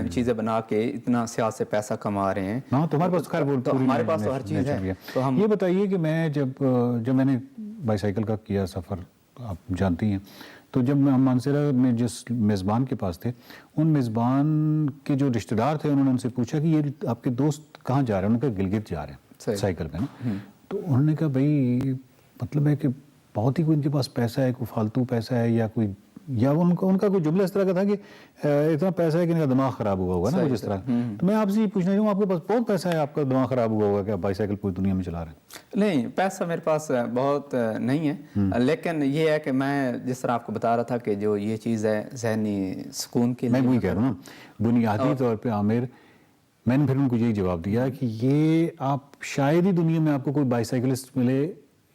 चीज़ें बना के इतना सियासत से पैसा कमा रहे हैं, हाँ, तो हमारे पास तो हमारे पास तो हर चीज़ है। तो हम ये बताइए कि मैं जब मैंने बाईसाइकिल का किया सफ़र, आप जानती हैं, तो जब मैं मानसरा में जिस मेज़बान के पास थे, उन मेज़बान के जो रिश्तेदार थे उन्होंने उनसे पूछा कि ये आपके दोस्त कहाँ जा रहे हैं? उन्होंने कहा गिलगित जा रहे हैं साइकिल पे ना। तो उन्होंने कहा भाई मतलब है कि बहुत ही कोई इनके पास पैसा है, कोई फालतू पैसा है, या कोई, या उनका कोई जुमला इस तरह का था कि इतना पैसा है कि इनका दिमाग ख़राब हुआ होगा ना, कुछ इस तरह। तो मैं आपसे ये पूछना चाहूँगा, आपके पास बहुत पैसा है, आपका दिमाग ख़राब हुआ होगा कि आप बाईसाइकिल पूरी दुनिया में चला रहे हैं? नहीं, पैसा मेरे पास बहुत नहीं है, लेकिन ये है कि मैं जिस तरह आपको बता रहा था कि जो ये चीज़ है ज़हनी सुकून के लिए, मैं वही कह रहा हूँ ना, बुनियादी तौर पर आमिर, मैंने फिर उनको यही जवाब दिया कि ये आप शायद ही दुनिया में आपको कोई बाईसाइकिलिस्ट मिले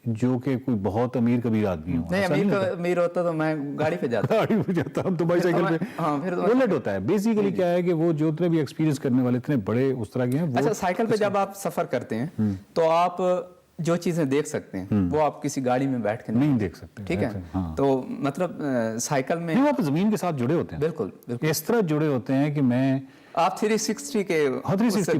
जो कि कोई बहुत अमीर कबीर आदमी हो। नहीं, अमीर होता तो मैं गाड़ी पे जाता हम तो बाईसाइकिल पे, हाँ, फिर उलट होता है। बेसिकली क्या है कि वो जो उतने भी एक्सपीरियंस करने वाले इतने बड़े उस तरह के हैं। अच्छा, साइकिल पे जब आप सफर करते हैं तो आप जो चीजें देख सकते हैं वो आप किसी गाड़ी में बैठ के नहीं देख सकते, ठीक है? हाँ। तो मतलब साइकिल में आप जमीन के साथ जुड़े होते हैं, बिल्कुल इस तरह जुड़े होते हैं कि मैं आप 360 के 360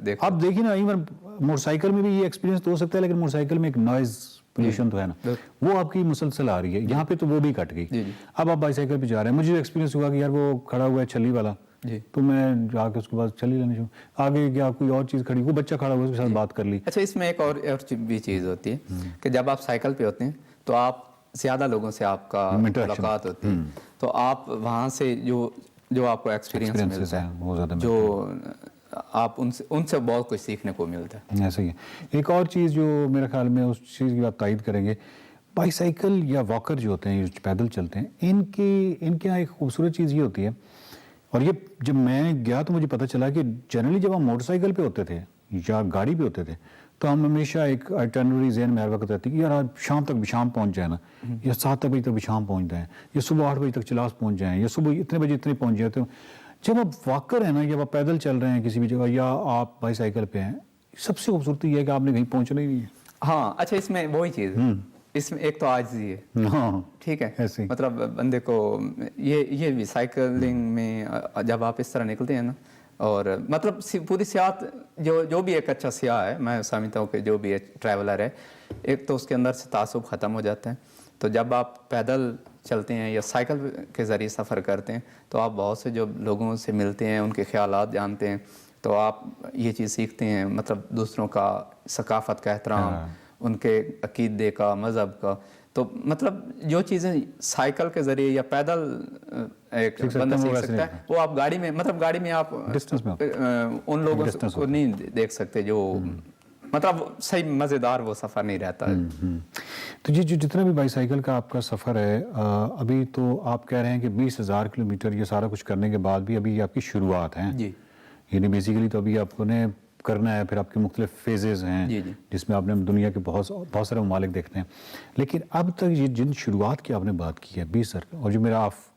देख आप देखिए ना, इवन मोटरसाइकिल में भी ये एक्सपीरियंस तो हो सकता है, लेकिन मोटरसाइकिल में एक नॉइज पोल्यूशन तो है ना, वो आपकी मुसलसल आ रही है। यहाँ पे तो वो भी कट गई। अब आप बाईसाइकिल पे जा रहे हैं, मुझे एक्सपीरियंस हुआ कि यार वो खड़ा हुआ है छली वाला, तो मैं जाके उसके पास छली लेने शुरू, आगे क्या कोई और चीज़ खड़ी, वो बच्चा खड़ा हुआ उसके साथ बात कर ली। अच्छा, इसमें एक और भी चीज़ होती है कि जब आप साइकिल पे होते हैं तो आप ज़्यादा लोगों से आपका मुलाकात होती है, तो आप वहाँ से जो आपको एक्सपीरियंस मिलता है वो ज़्यादा, जो आप उनसे बहुत कुछ सीखने को मिलता है। ऐसा ही है। एक और चीज़ जो मेरे ख्याल में उस चीज़ की आप तायद करेंगे, बाईसाइकिल या वॉकर जो होते हैं, जो पैदल चलते हैं, इनके यहाँ एक खूबसूरत चीज़ ये होती है, और ये जब मैं गया तो मुझे पता चला कि जनरली जब हम मोटरसाइकिल पे होते थे या गाड़ी पे होते थे तो हम हमेशा एक आइटनरी ज़हन में हर वक्त रहती कि यार आज शाम तक बिशाम पहुंच जाए ना, या 7 बजे तक बिशाम पहुंच जाए, या सुबह 8 बजे तक चिलास पहुंच जाए, या सुबह इतने बजे इतने पहुंच जाए। तो जब आप वॉकर है ना, जब आप पैदल चल रहे हैं किसी भी जगह या आप बाईसाइकिल पे हैं, सबसे खूबसूरती ये है कि आपने कहीं पहुंचना ही नहीं है। हाँ, अच्छा, इसमें वही चीज़ है, इसमें एक तो आजिज़ी है। हाँ, ठीक है, ऐसे ही। मतलब बंदे को ये भी साइकिलिंग में जब आप इस तरह निकलते हैं ना, और मतलब पूरी सियाहत जो भी एक अच्छा सियाह है, मैं समझता हूँ कि जो भी एक ट्रैवलर है, एक तो उसके अंदर से तासुब ख़त्म हो जाता है। तो जब आप पैदल चलते हैं या साइकिल के ज़रिए सफ़र करते हैं तो आप बहुत से जो लोगों से मिलते हैं, उनके ख़यालात जानते हैं, तो आप ये चीज़ सीखते हैं, मतलब दूसरों का सकाफ़त का एहतराम, उनके अकीदे का, मज़हब का। तो मतलब जो चीज़ें साइकिल के ज़रिए या पैदल एक बंदा सीख सकता है, वो आप गाड़ी में, मतलब गाड़ी में आप उन लोगों को नहीं देख सकते जो मतलब सही मज़ेदार वो सफ़र नहीं रहता है। तो ये जो जितना भी बाईसाइकिल का आपका सफ़र है, अभी तो आप कह रहे हैं कि 20,000 किलोमीटर ये सारा कुछ करने के बाद भी अभी आपकी शुरुआत है जी, यानी बेसिकली तो अभी आपको ने करना है, फिर आपके मुख्तलिफ फेजेज़ हैं जिसमें आपने दुनिया के बहुत सारे ममालिक देखते हैं। लेकिन अब तक ये जिन शुरुआत की आपने बात की है 20 साल, और जो मेरा ऑफ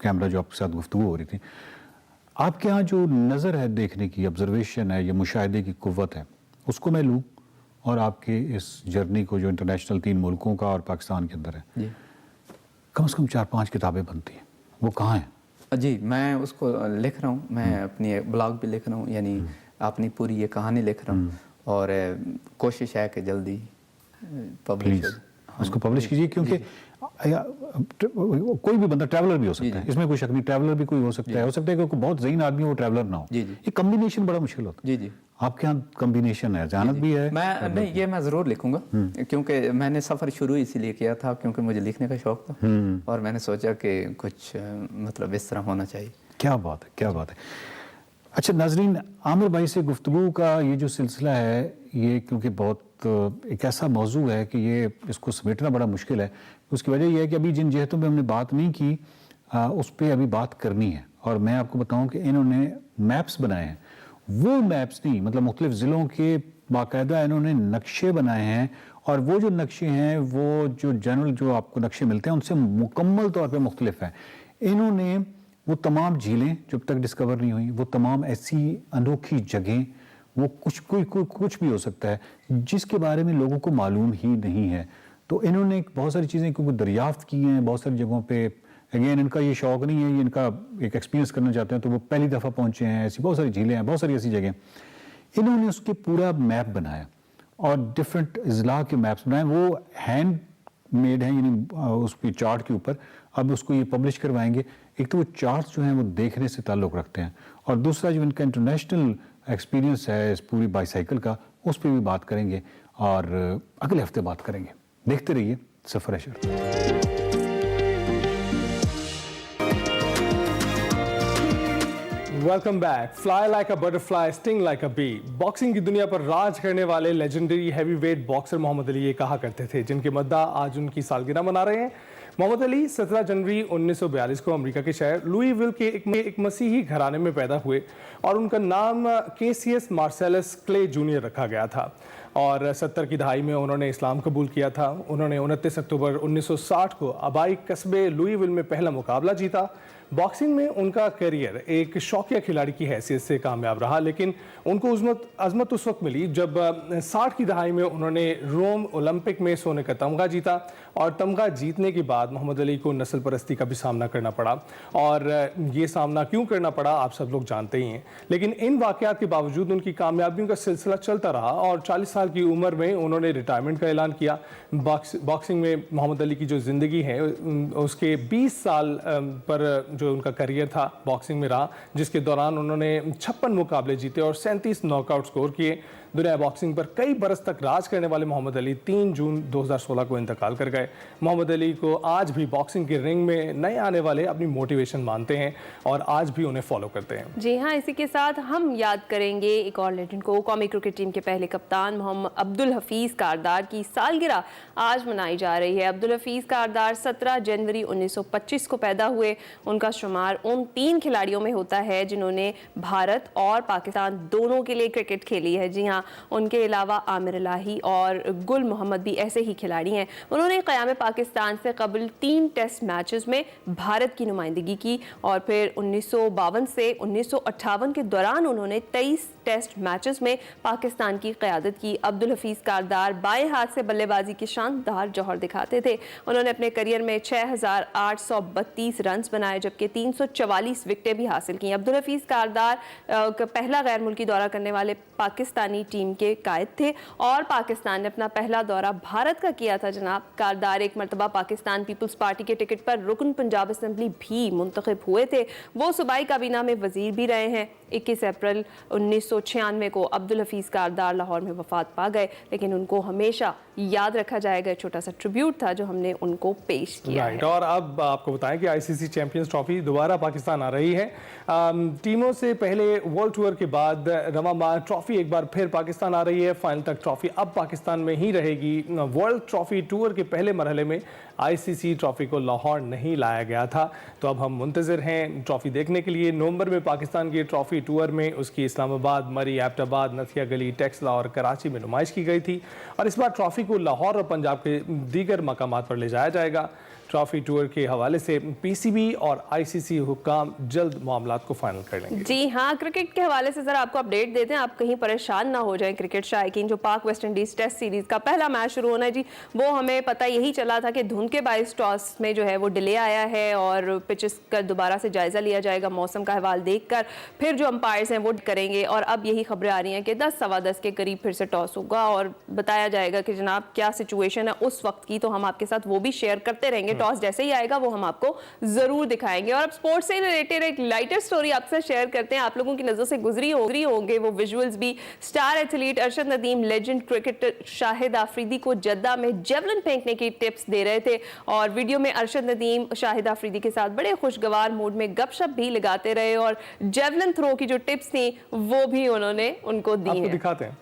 कैमरा जो आपके साथ गुफ्तगू हो रही थी, आपके यहाँ जो नज़र है देखने की, ऑब्जर्वेशन है या मुशाहिदे की कुव्वत है, उसको मैं लूँ और आपके इस जर्नी को जो इंटरनेशनल 3 मुल्कों का और पाकिस्तान के अंदर है, कम से कम 4-5 किताबें बनती हैं, वो कहाँ हैं? जी, मैं उसको लिख रहा हूँ, मैं अपनी ब्लॉग भी लिख रहा हूँ, यानी अपनी पूरी ये कहानी लिख रहा हूँ, और कोशिश है कि जल्दी पब्लिश उसको पब्लिश कीजिए, क्योंकि कोई भी बंदा ट्रैवलर भी हो सकता है, इसमें कोई शक नहीं, ट्रैवलर भी कोई हो सकता है कि कोई बहुत ज़हीन आदमी वो ट्रैवलर ना हो। ये कॉम्बिनेशन बड़ा मुश्किल होता है। जी, आपके यहाँ कॉम्बिनेशन है, जहानत भी है। ये मैं ज़रूर लिखूंगा, क्योंकि मैंने सफ़र शुरू इसीलिए किया था क्योंकि मुझे लिखने का शौक था, और मैंने सोचा कि कुछ मतलब इस तरह होना चाहिए। क्या बात है, क्या बात है। अच्छा नाजरीन, आमिर भाई से गुफ्तगू का ये जो सिलसिला है, ये क्योंकि बहुत एक ऐसा मौजू है कि ये इसको समेटना बड़ा मुश्किल है। उसकी वजह यह है कि अभी जिन जहतों में हमने बात नहीं की उस पर अभी बात करनी है। और मैं आपको बताऊं कि इन्होंने मैप्स बनाए हैं, वो मैप्स नहीं, मतलब मुख्तलिफ ज़िलों के बाकायदा इन्होंने नक्शे बनाए हैं, और वो जो नक्शे हैं वो जो जनरल जो आपको नक्शे मिलते हैं उनसे मुकम्मल तौर पर मुख्तलिफ हैं। इन्होंने वो तमाम झीलें जब तक डिस्कवर नहीं हुई, वो तमाम ऐसी अनोखी जगहें, वो कुछ भी हो सकता है जिसके बारे में लोगों को मालूम ही नहीं है, तो इन्होंने बहुत सारी चीज़ें क्योंकि दरियाफ्त की हैं बहुत सारी जगहों पे। अगेन इनका ये शौक़ नहीं है, ये इनका एक एक्सपीरियंस करना चाहते हैं, तो वो पहली दफ़ा पहुँचे हैं। ऐसी बहुत सारी झीलें हैं, बहुत सारी ऐसी जगह, इन्होंने उसके पूरा मैप बनाया और डिफरेंट अजला के मैप्स बनाए, वो हैंड मेड हैं, यानी उस पर चार्ट के ऊपर। अब उसको ये पब्लिश करवाएंगे। एक तो वो चार्ट्स जो हैं वो देखने से ताल्लुक़ रखते हैं, और दूसरा जो इनका इंटरनेशनल एक्सपीरियंस है इस पूरी बाईसाइकिल का, उस पर भी बात करेंगे, और अगले हफ्ते बात करेंगे। देखते रहिए सफ़र शर्त। Welcome back. Fly like a butterfly, sting like a bee. Boxing की दुनिया पर राज करने वाले legendary heavyweight boxer Muhammad Ali ये कहा करते थे, जिनके मद्दा आज उनकी सालगिरह मना रहे हैं। मोहम्मद अली 17 जनवरी 1942 को अमेरिका के शहर लुईविल के एक मसीही घराने में पैदा हुए, और उनका नाम केसीएस मार्सेलस क्ले जूनियर रखा गया था, और 70 की दहाई में उन्होंने इस्लाम कबूल किया था। उन्होंने 29 अक्टूबर 1960 को आबाई कस्बे लुईविल में पहला मुकाबला जीता। बॉक्सिंग में उनका करियर एक शौकिया खिलाड़ी की हैसियत से कामयाब रहा, लेकिन उनको अजमत उस वक्त मिली जब 60 की दहाई में उन्होंने रोम ओलंपिक में सोने का तमगा जीता, और तमगा जीतने के बाद मोहम्मद अली को नस्ल परस्ती का भी सामना करना पड़ा। और ये सामना क्यों करना पड़ा आप सब लोग जानते ही हैं, लेकिन इन वाक़यात के बावजूद उनकी कामयाबियों का सिलसिला चलता रहा और 40 साल की उम्र में उन्होंने रिटायरमेंट का ऐलान किया। बॉक्सिंग में मोहम्मद अली की जो ज़िंदगी है उसके 20 साल पर जो उनका करियर था बॉक्सिंग में रहा, जिसके दौरान उन्होंने 56 मुकाबले जीते और 37 नॉकआउट स्कोर किए। दुनिया बॉक्सिंग पर कई बरस तक राज करने वाले मोहम्मद अली 3 जून 2016 को इंतकाल कर गए। मोहम्मद अली को आज भी बॉक्सिंग के रिंग में नए आने वाले अपनी मोटिवेशन मानते हैं और आज भी उन्हें फॉलो करते हैं। जी हाँ, इसी के साथ हम याद करेंगे एक और लेजेंड को। कौमी क्रिकेट टीम के पहले कप्तान मोहम्मद अब्दुल हफीज़ कारदार की सालगिरह आज मनाई जा रही है। अब्दुल हफीज़ कारदार 17 जनवरी 1925 को पैदा हुए। उनका शुमार उन 3 खिलाड़ियों में होता है जिन्होंने भारत और पाकिस्तान दोनों के लिए क्रिकेट खेली है। जी हाँ, उनके अलावा आमिर इलाही और गुल मोहम्मद भी ऐसे ही खिलाड़ी हैं। उन्होंने क़याम पाकिस्तान से कबल 3 टेस्ट मैचेस में भारत की नुमाइंदगी की और फिर 1952 से 1958 के दौरान उन्होंने 23 टेस्ट मैचेस में पाकिस्तान की क़यादत की। अब्दुल हफीज़ कारदार बाएं हाथ से बल्लेबाजी के शानदार जौहर दिखाते थे। उन्होंने अपने करियर में 6832 रन बनाए जबकि 344 विकेटें भी हासिल की। अब्दुल हफीज़ कारदार का पहला गैर मुल्की दौरा करने वाले पाकिस्तानी टीम के कायद थे और पाकिस्तान ने अपना पहला दौरा भारत का किया था। जनाब कारदार एक मरतबा पाकिस्तान पीपल्स पार्टी के टिकट पर रुकन पंजाब असम्बली भी मुंतखब हुए थे। वो सूबाई काबीना में वजीर भी रहे हैं। 21 अप्रैल 1996 को अब्दुल हफीज़ कारदार लाहौर में वफात पा गए, लेकिन उनको हमेशा याद रखा जाएगा। एक छोटा सा ट्रिब्यूट था जो हमने उनको पेश किया है। और अब आपको बताएं कि आईसीसी चैंपियंस ट्रॉफी दोबारा पाकिस्तान आ रही है। टीमों से पहले वर्ल्ड टूर के बाद रवा ट्रॉफी एक बार फिर पाकिस्तान आ रही है। फाइनल तक ट्रॉफी अब पाकिस्तान में ही रहेगी। वर्ल्ड ट्रॉफी टूर के पहले मरहले में आईसीसी ट्रॉफी को लाहौर नहीं लाया गया था, तो अब हम मुंतज़िर हैं ट्रॉफी देखने के लिए। नवंबर में पाकिस्तान की ट्रॉफी टूर में उसकी इस्लामाबाद, मरी, एबटाबाद, नथिया गली, टेक्सला और कराची में नुमाइश की गई थी और इस बार ट्रॉफी को लाहौर और पंजाब के दीगर मकामात पर ले जाया जाएगा। ट्रॉफी टूर के हवाले से पीसीबी और आईसीसी हुक्काम जल्द मामलात को फाइनल कर लेंगे। जी हाँ, क्रिकेट के हवाले से जरा आपको अपडेट देते हैं, आप कहीं परेशान ना हो जाएं क्रिकेट शायकीन। जो पाक वेस्ट इंडीज टेस्ट सीरीज का पहला मैच शुरू होना है जी, वो हमें पता यही चला था कि धुंध के बायस टॉस में जो है वो डिले आया है और पिचेस का दोबारा से जायजा लिया जाएगा मौसम का हवाल देखकर, फिर जो अंपायर्स हैं वो करेंगे। और अब यही खबरें आ रही हैं कि 10 सवा 10 के करीब फिर से टॉस होगा और बताया जाएगा कि जनाब क्या सिचुएशन है उस वक्त की, तो हम आपके साथ वो भी शेयर करते रहेंगे। टॉस जैसे ही आएगा वो हम आपको जरूर दिखाएंगे। और अब स्पोर्ट्स से रिलेटेड एक लाइटर स्टोरी आपसे शेयर करते हैं। आप लोगों की नजरों से गुजरी होंगे वो विजुअल्स भी। Star athlete Arshad Nadeem legend cricketer Shahid Afridi को जद्दा में जेवलिन फेंकने की टिप्स दे रहे थे और वीडियो में अरशद नदीम शाहिद आफरीदी के साथ बड़े खुशगवार मूड में गपशप भी लगाते रहे और जेवलिन थ्रो की जो टिप्स थी वो भी उन्होंने उनको दी हैं। दिखाते हैं।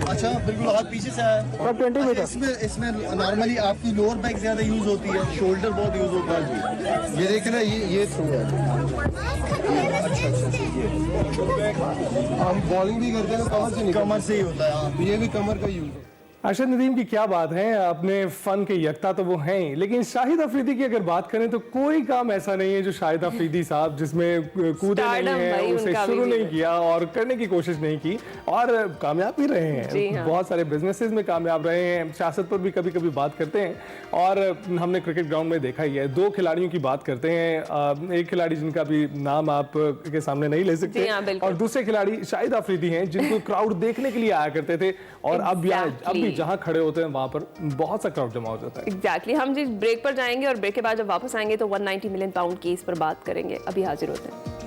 अच्छा बिल्कुल हाथ पीछे से आया। 20 मीटर इसमें नॉर्मली आपकी लोअर बैक ज्यादा यूज होती है, शोल्डर बहुत यूज होता है। ये देख रहे हैं, ये थ्रू है। हम बॉलिंग भी करते हैं तो कमर से ही होता है। ये भी कमर का यूज है। अरशद नदीम की क्या बात है, अपने फन के यकता तो वो हैं ही, लेकिन शाहिद अफरीदी की अगर बात करें तो कोई काम ऐसा नहीं है जो शाहिद अफरीदी साहब जिसमें कूदे नहीं है, उसे शुरू नहीं किया और करने की कोशिश नहीं की और कामयाब भी रहे हैं। हाँ। बहुत सारे बिजनेसेस में कामयाब रहे हैं, सियासत पर भी कभी कभी बात करते हैं और हमने क्रिकेट ग्राउंड में देखा ही है। 2 खिलाड़ियों की बात करते हैं, एक खिलाड़ी जिनका भी नाम आप के सामने नहीं ले सकते और दूसरे खिलाड़ी शाहिद अफरीदी हैं जिनको क्राउड देखने के लिए आया करते थे और अब भी जहां खड़े होते हैं वहां पर बहुत सा क्राउड जमा हो जाता है। एग्जैक्टली हम जिस ब्रेक पर जाएंगे और ब्रेक के बाद जब वापस आएंगे तो 190 मिलियन पाउंड केस पर बात करेंगे। अभी हाजिर होते हैं।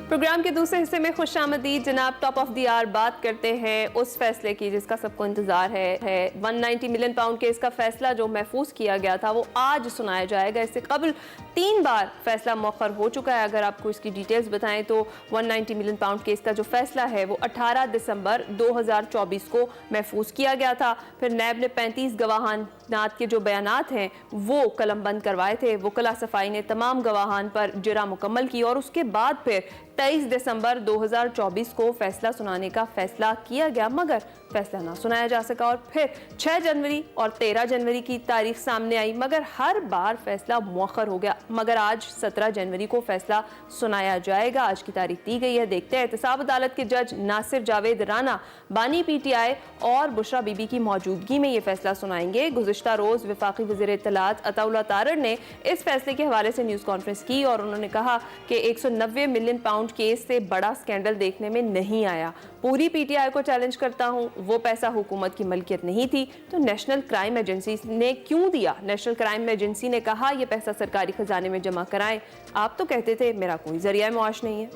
प्रोग्राम के दूसरे हिस्से में खुशामदीद। जनाब टॉप ऑफ द आवर बात करते हैं उस फैसले की जिसका सबको इंतजार है 190 मिलियन पाउंड केस का फैसला जो महफूज किया गया था वो आज सुनाया जाएगा। इससे कबल 3 बार फैसला मौखर हो चुका है। अगर आपको इसकी डिटेल्स बताएं तो 190 मिलियन पाउंड केस का जो फैसला है वो 18 दिसंबर 2024 को महफूज किया गया था। फिर नैब ने 35 गवाहान मुस्नाद के जो बयानात हैं वो कलमबंद करवाए थे। वकला सफाई ने तमाम गवाहान पर जिरा मुकम्मल की और उसके बाद फिर 23 दिसंबर 2024 को फैसला सुनाने का फैसला किया गया, मगर फैसला ना सुनाया जा सका और फिर 6 जनवरी और 13 जनवरी की तारीख सामने आई, मगर हर बार फैसला मुअख्खर हो गया। मगर आज 17 जनवरी को फैसला सुनाया जाएगा, आज की तारीख दी गई है। देखते हैं एहतसाब अदालत के जज नासिर जावेद राना बानी PTI और बुशरा बीबी की मौजूदगी में ये फैसला सुनाएंगे। गुज़िश्ता रोज वफाकी वज़ीर इत्तलात अताउल्लाह तारड़ ने इस फैसले के हवाले से न्यूज़ कॉन्फ्रेंस की और उन्होंने कहा कि 190 मिलियन पाउंड केस से बड़ा स्कैंडल देखने में नहीं आया। पूरी PTI को चैलेंज करता हूं, वो पैसा हुकूमत की मलकियत नहीं थी तो नेशनल क्राइम एजेंसी ने क्यों दिया? नेशनल क्राइम एजेंसी ने कहा ये पैसा सरकारी खजाने में जमा कराएं। आप तो कहते थे मेरा कोई जरिया मुआश नहीं है।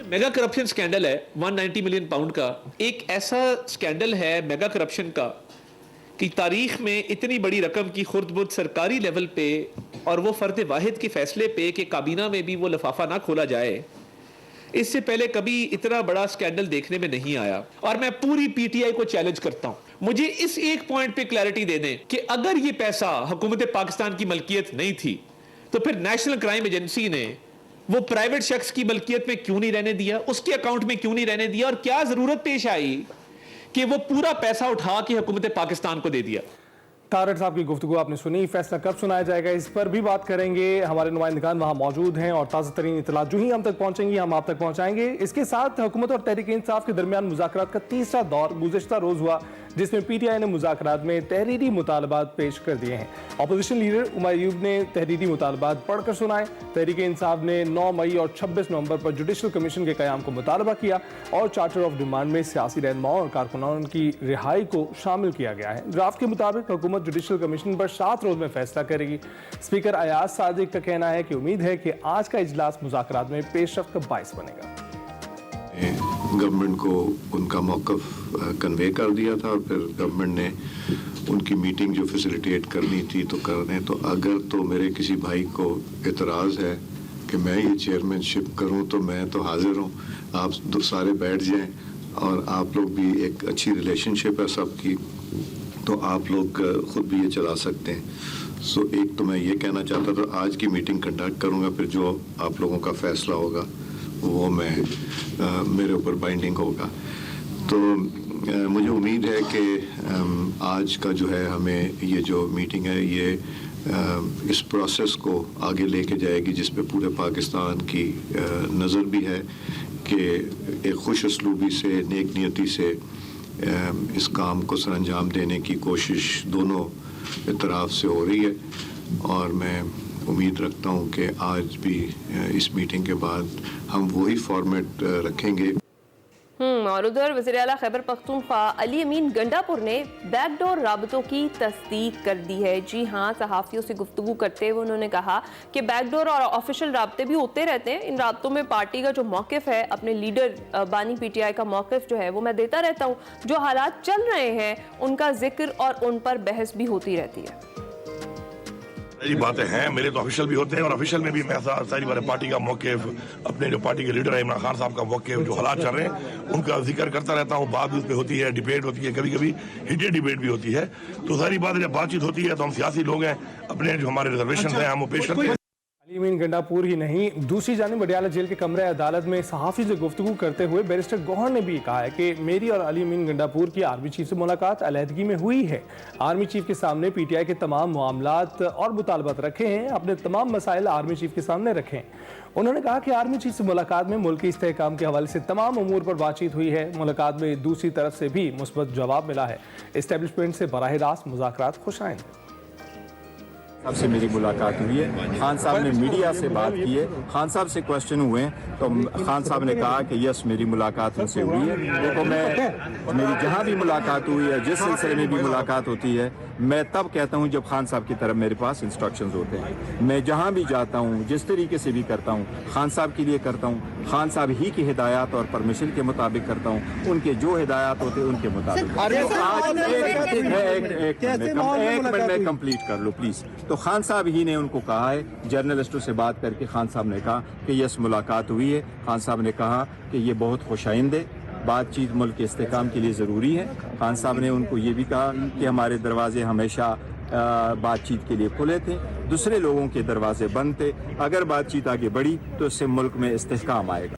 मेगा करप्शन स्कैंडल है 190 मिलियन पाउंड का, एक ऐसा स्कैंडल है मेगा करप्शन का कि तारीख में इतनी बड़ी रकम की खुर्द-बुर्द सरकारी लेवल पे और वो फर्द वाहिद के फैसले पे कि काबीना में भी वो लिफाफा ना खोला जाए, इससे पहले कभी इतना बड़ा स्कैंडल देखने में नहीं आया। और मैं पूरी PTI को चैलेंज करता हूं, मुझे इस एक पॉइंट पे क्लैरिटी दे दें कि अगर ये पैसा हुकूमत पाकिस्तान की मलकियत नहीं थी तो फिर नेशनल क्राइम एजेंसी ने वो प्राइवेट शख्स की मलकियत में क्यों नहीं रहने दिया, उसके अकाउंट में क्यों नहीं रहने दिया, और क्या जरूरत पेश आई कि वो पूरा पैसा उठा के हुकूमत पाकिस्तान को दे दिया। तारड़ साहब की गुफ्तगू आपने सुनी, फैसला कब सुनाया जाएगा इस पर भी बात करेंगे। हमारे नुमाइंदगान वहां मौजूद हैं और ताज़ा तरीन इत्तलात जो ही हम तक पहुंचेंगी हम आप तक पहुंचाएंगे। इसके साथ हुकूमत और तहरीक इंसाफ के दरमियान मुज़ाकरात का तीसरा दौर गुज़िश्ता रोज हुआ, जिसमें PTI ने मुज़ाकरात में तहरीरी मुतालबात पेश कर दिए हैं। अपोजिशन लीडर उमर अयूब ने तहरीरी मुतालबात पढ़कर सुनाए। तहरीक इंसाफ ने 9 मई और 26 नवंबर पर जुडिशल कमीशन के क़याम को मुतालबा किया और चार्टर ऑफ डिमांड में सियासी रहनुमाओं और कारकुनान की रिहाई को शामिल किया गया है। ड्राफ्ट के मुताबिक हुकूमत जुडिशल कमीशन पर 7 रोज में फैसला करेगी। स्पीकर अयाज सादिक का कहना है कि उम्मीद है कि आज का इजलास मुज़ाकरात में पेशरफ्त का बाइस बनेगा। गवर्नमेंट को उनका मौक़िफ़ कन्वे कर दिया था और फिर गवर्नमेंट ने उनकी मीटिंग जो फैसिलिटेट करनी थी तो करने, तो अगर तो मेरे किसी भाई को एतराज़ है कि मैं ये चेयरमैनशिप करूं तो मैं तो हाजिर हूं। आप सारे बैठ जाएं और आप लोग भी, एक अच्छी रिलेशनशिप है सबकी, तो आप लोग खुद भी ये चला सकते हैं। सो एक तो मैं ये कहना चाहता था, आज की मीटिंग कंडक्ट करूंगा, फिर जो आप लोगों का फैसला होगा वो मैं मेरे ऊपर बाइंडिंग होगा। तो मुझे उम्मीद है कि आज का जो है हमें ये जो मीटिंग है ये इस प्रोसेस को आगे लेके जाएगी, जिस पे पूरे पाकिस्तान की नज़र भी है कि एक खुश असलूबी से, नेक नियति से इस काम को सरअंजाम देने की कोशिश दोनों तरफ से हो रही है। और मैं उम्मीद रखता हूं कि आज भी इस मीटिंग के बाद हम वही फॉर्मेट रखेंगे। और उधर वज़ीर आला खैबर पख्तूनख्वा अली अमीन गंडापुर ने बैकडोर राबतों की तस्दीक कर दी है। जी हाँ, सहाफ़ियों से गुफ्तगू करते हुए उन्होंने कहा कि बैकडोर और ऑफिशियल राबते भी होते रहते हैं। इन राबतों में पार्टी का जो मौक़िफ़ है, अपने लीडर बानी PTI का मौक़िफ़ जो है वो मैं देता रहता हूँ। जो हालात चल रहे हैं उनका जिक्र और उन पर बहस भी होती रहती है। सारी बातें हैं, मेरे तो ऑफिशियल भी होते हैं और ऑफिशियल में भी मैं सारी बातें पार्टी का मौक़िफ़, अपने जो पार्टी के लीडर है इमरान खान साहब का मौक़िफ़, जो हालात चल रहे हैं उनका जिक्र करता रहता हूँ। बात भी उस पर होती है, डिबेट होती है, कभी कभी हीटेड डिबेट भी होती है। तो सारी बात जब बातचीत होती है तो हम सियासी लोग हैं, अपने जो हमारे रिजर्वेशन हैं हम वो पेश करते हैं। अली अमीन गंडापुर ही नहीं, दूसरी जानिब अडियाला जेल के कमरे अदालत में सहाफ़ी से गुफ्तगू करते हुए बैरिस्टर गौहर ने भी कहा है कि मेरी और अली अमीन गंडापुर की आर्मी चीफ से मुलाकात अलहदगी में हुई है। आर्मी चीफ के सामने PTI के तमाम मामलात और मुतालबात रखे हैं, अपने तमाम मसाइल आर्मी चीफ के सामने रखे हैं। उन्होंने कहा कि आर्मी चीफ से मुलाकात में मुल्क के इस्तेहकाम के हवाले से तमाम उमूर पर बातचीत हुई है। मुलाकात में दूसरी तरफ से भी मुस्बत जवाब मिला है। इस्टेब्लिशमेंट से बराह रास्त मुज़ाकरात खुशाइंद हैं। साहब से मेरी मुलाकात हुई है। खान साहब ने मीडिया से बात की है, खान साहब से क्वेश्चन हुए तो खान साहब ने कहा कि यस मेरी मुलाकात उनसे हुई है। देखो मेरी जहाँ भी मुलाकात हुई है, जिस सिलसिले में भी मुलाकात होती है, मैं तब कहता हूँ जब खान साहब की तरफ मेरे पास इंस्ट्रक्शंस होते हैं। मैं जहाँ भी जाता हूँ, जिस तरीके से भी करता हूँ, खान साहब के लिए करता हूँ, खान साहब ही की हिदायत और परमिशन के मुताबिक करता हूँ। उनके जो हिदायत होते हैं उनके मुताबिक। एक मिनट में कंप्लीट कर लो प्लीज। तो खान साहब ही ने उनको कहा है, जर्नलिस्टों से बात करके खान साहब ने कहा कि यस मुलाकात हुई है। खान साहब ने कहा कि ये बहुत खुशाइंद है, बातचीत मुल्क के इस्तेहकाम के लिए ज़रूरी है। खान साहब ने उनको ये भी कहा कि हमारे दरवाजे हमेशा बातचीत के लिए खुले थे, दूसरे लोगों के दरवाजे बंद थे। अगर बातचीत आगे बढ़ी तो इससे मुल्क में इस्तेहकाम आएगा।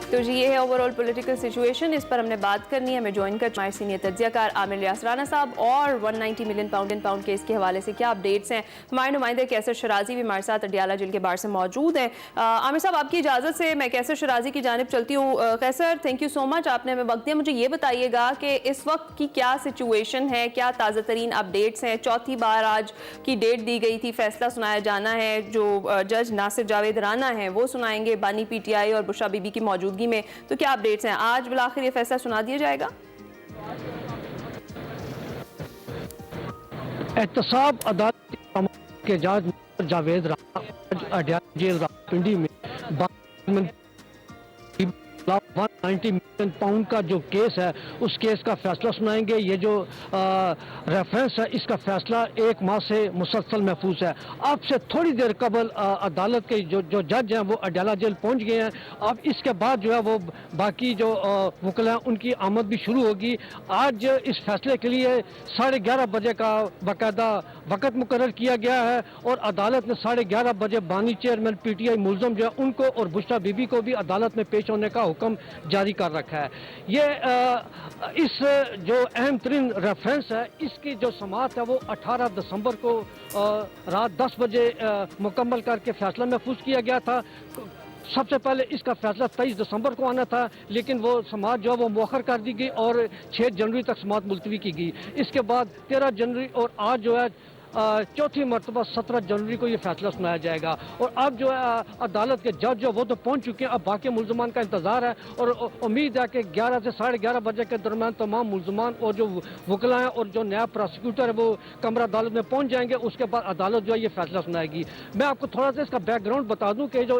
तो जी ये है ओवरऑल पॉलिटिकल सिचुएशन, इस पर हमने बात करनी है। हमें ज्वाइन कर हमारे सीनियर तज्जियाकार आमिर इलियास राना साहब और 190 मिलियन पाउंड केस के हवाले से क्या अपडेट्स हैं। हमारे नुमाइंदे कैसर शराजी भी हमारे साथ अडियाला जेल के बाहर से मौजूद हैं। आमिर साहब आपकी इजाज़त से मैं कैसर शराजी की जानिब चलती हूँ। कैसर, थैंक यू सो मच, आपने हमें वक्त दिया। मुझे ये बताइएगा कि इस वक्त की क्या सिचुएशन है, क्या ताज़ा तरीन अपडेट्स हैं। चौथी बार आज की डेट दी गई थी, फैसला सुनाया जाना है। जो जज नासिर जावेद राना हैं वो सुनाएंगे बानी PTI और बुशरा बीबी की मौजूदगी में। तो क्या अपडेट्स हैं, आज बिलाखिर ये फैसला सुना दिया जाएगा? एहतसाब अदालत के जज जावेद राना अडियाला जेल रावलपिंडी में 190 मिलियन पाउंड का जो केस है उस केस का फैसला सुनाएंगे। ये जो रेफरेंस है इसका फैसला 1 माह से मुसलसल महफूज है। आपसे थोड़ी देर कबल अदालत के जो जज हैं वो अडियाला जेल पहुंच गए हैं। अब इसके बाद जो है वो बाकी जो वकील हैं उनकी आमद भी शुरू होगी। आज इस फैसले के लिए 11:30 बजे का बाकायदा वक़्त मुकर्रर किया गया है और अदालत ने 11:30 बजे बानी चेयरमैन PTI मुलजम जो है उनको और बुशरा बीबी को भी अदालत में पेश होने का हुक्म जारी कर रखा है। ये इस जो अहम तरीन रेफरेंस है इसकी जो समाअत है वो 18 दिसंबर को रात 10 बजे मुकम्मल करके फैसला महफूज किया गया था। सबसे पहले इसका फैसला 23 दिसंबर को आना था, लेकिन वो समाअत जो है वो मौखर कर दी गई और 6 जनवरी तक समाअत मुलतवी की गई। इसके बाद 13 जनवरी और आज जो है चौथी मरतबा 17 जनवरी को ये फैसला सुनाया जाएगा। और अब जो है अदालत के जज जो वो तो पहुंच चुके हैं, अब बाकी मुलजमान का इंतजार है और उम्मीद है कि 11 से 11:30 बजे के दरमियान तमाम मुलजमान और जो वकील हैं और जो नया प्रोसिक्यूटर है वो कमरा अदालत में पहुंच जाएंगे। उसके बाद अदालत जो है ये फैसला सुनाएगी। मैं आपको थोड़ा सा इसका बैकग्राउंड बता दूं कि जो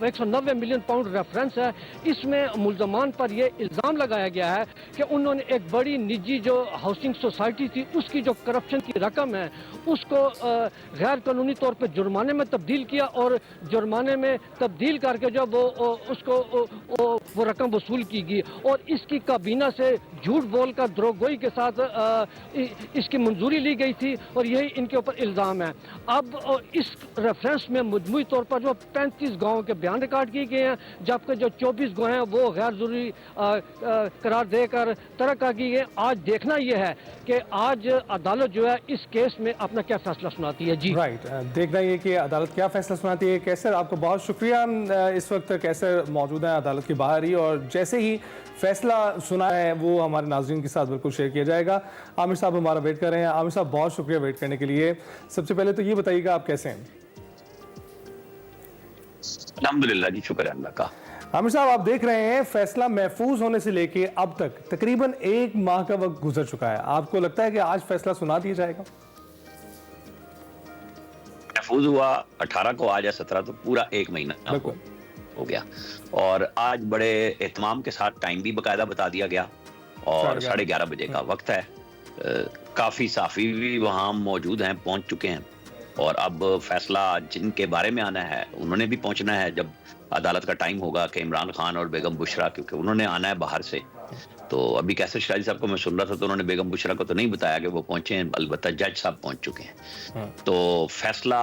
190 मिलियन पाउंड रेफरेंस है इसमें मुलजमान पर यह इल्ज़ाम लगाया गया है कि उन्होंने एक बड़ी निजी जो हाउसिंग सोसाइटी थी उसकी जो करप्शन की रकम है उसको गैर कानूनी तौर पे जुर्माने में तब्दील किया और जुर्माने में तब्दील करके जो वो उसको वो रकम वसूल की गई और इसकी काबीना से झूठ बोलकर द्रोहगोई के साथ इसकी मंजूरी ली गई थी और यही इनके ऊपर इल्ज़ाम है। अब इस रेफरेंस में मजमूई तौर पर जो 35 गाँव के बयान रिकॉर्ड किए गए हैं, जबकि जो 24 गाँव हैं वो गैर ज़रूरी करार देकर तरक कर गई है। आज देखना यह है कि आज अदालत जो है इस केस में अपना क्या फैसला सुनाती है। जी राइट, देखना ये कि अदालत क्या फैसला सुनाती है। कैसर, आपको बहुत शुक्रिया। इस वक्त कैसर मौजूद है अदालत के बाहर ही और जैसे ही फैसला सुना है वो हमारे नाज़रीन के साथ बिल्कुल शेयर किया जाएगा। आमिर साहब हमारा वेट कर रहे हैं। आमिर साहब बहुत शुक्रिया वेट करने के लिए। सबसे पहले तो ये बताइएगा आप कैसे हैं? अल्हम्दुलिल्लाह जी, शुक्र है अल्लाह का। आमिर साहब, आप देख रहे हैं फैसला महफूज होने से लेके अब तक तकरीबन 1 माह का वक्त गुजर चुका है। आपको लगता है कि आज फैसला सुना दिया जाएगा? महफूज हुआ 18 को, आज है 17, तो पूरा 1 महीना हो गया और आज बड़े एहतमाम के साथ टाइम भी बाकायदा बता दिया गया और 11:30 बजे का वक्त है। काफ़ी साफ़ी भी वहाँ मौजूद हैं, पहुँच चुके हैं और अब फैसला जिनके बारे में आना है उन्होंने भी पहुँचना है जब अदालत का टाइम होगा कि इमरान खान और बेगम बुशरा, क्योंकि उन्होंने आना है बाहर से। तो अभी कैसर शराजी साहब को मैं सुन रहा था तो उन्होंने बेगम बुशरा को तो नहीं बताया कि वो पहुंचे हैं, अलबत्ता जज साहब पहुंच चुके हैं। तो फैसला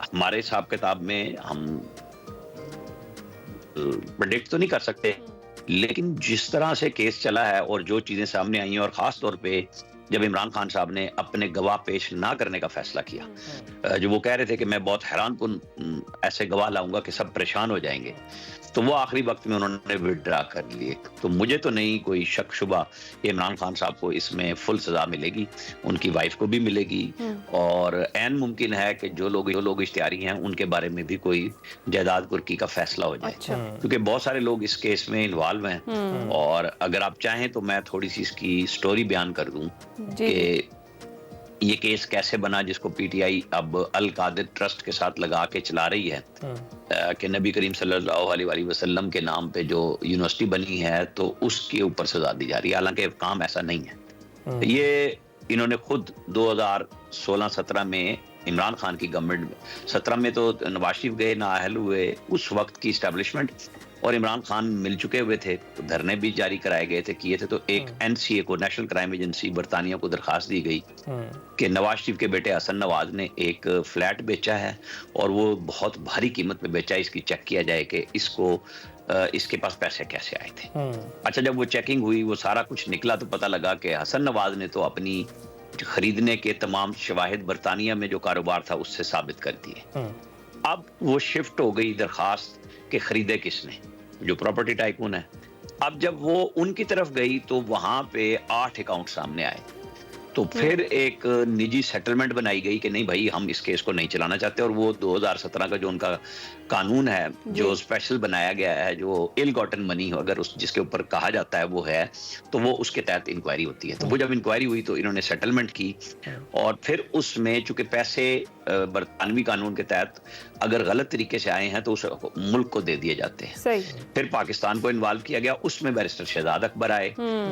हमारे हिसाब किताब में हम प्रेडिक्ट तो नहीं कर सकते, लेकिन जिस तरह से केस चला है और जो चीजें सामने आई हैं और खास तौर पे जब इमरान खान साहब ने अपने गवाह पेश ना करने का फैसला किया, जो वो कह रहे थे कि मैं बहुत हैरानकुन ऐसे गवाह लाऊंगा कि सब परेशान हो जाएंगे, तो वो आखिरी वक्त में उन्होंने विड्रा कर लिए। तो मुझे तो नहीं कोई शक शुबा इमरान खान साहब को इसमें फुल सजा मिलेगी, उनकी वाइफ को भी मिलेगी और ऐन मुमकिन है कि जो लोग इश्तिहारी हैं उनके बारे में भी कोई जायदाद कुर्की का फैसला हो जाए। क्योंकि बहुत सारे लोग इस केस में इन्वॉल्व हैं और अगर आप चाहें तो मैं थोड़ी सी इसकी स्टोरी बयान कर दूं कि ये केस कैसे बना, जिसको PTI अब अल कादिर ट्रस्ट के साथ लगा के चला रही है कि नबी करीम सल्लल्लाहु अलैहि वसल्लम के नाम पे जो यूनिवर्सिटी बनी है तो उसके ऊपर सजा दी जा रही है, हालांकि काम ऐसा नहीं है। ये इन्होंने खुद 2016-17 में इमरान खान की गवर्नमेंट में, 17 में तो नवाज शरीफ गए, नाअहल हुए, उस वक्त की इस्टेब्लिशमेंट और इमरान खान मिल चुके हुए थे, तो धरने भी जारी कराए गए थे, किए थे। तो एक एनसीए को, नेशनल क्राइम एजेंसी बरतानिया को दरखास्त दी गई कि नवाज शरीफ के बेटे हसन नवाज ने एक फ्लैट बेचा है और वो बहुत भारी कीमत पे बेचा है, इसकी चेक किया जाए कि इसके पास पैसे कैसे आए थे। अच्छा, जब वो चेकिंग हुई, वो सारा कुछ निकला, तो पता लगा कि हसन नवाज ने तो अपनी खरीदने के तमाम शवाहिद बरतानिया में जो कारोबार था उससे साबित कर दिए। अब वो शिफ्ट हो गई दरखास्त कि खरीदे किसने, जो प्रॉपर्टी टाइकून है। अब जब वो उनकी तरफ गई तो वहां पे 8 अकाउंट सामने आए। तो फिर एक निजी सेटलमेंट बनाई गई कि नहीं भाई, हम इस केस को नहीं चलाना चाहते। और वो 2017 का जो उनका कानून है, जो स्पेशल बनाया गया है, जो इल गॉटन मनी अगर उस जिसके ऊपर कहा जाता है वो है, तो वो उसके तहत इंक्वायरी होती है। तो वो जब इंक्वायरी हुई तो इन्होंने सेटलमेंट की और फिर उसमें चूंकि पैसे बरतानवी कानून के तहत अगर गलत तरीके से आए हैं तो उस मुल्क को दे दिए जाते हैं। सही। फिर पाकिस्तान को इन्वॉल्व किया गया, उसमें बैरिस्टर शहजाद अकबर आए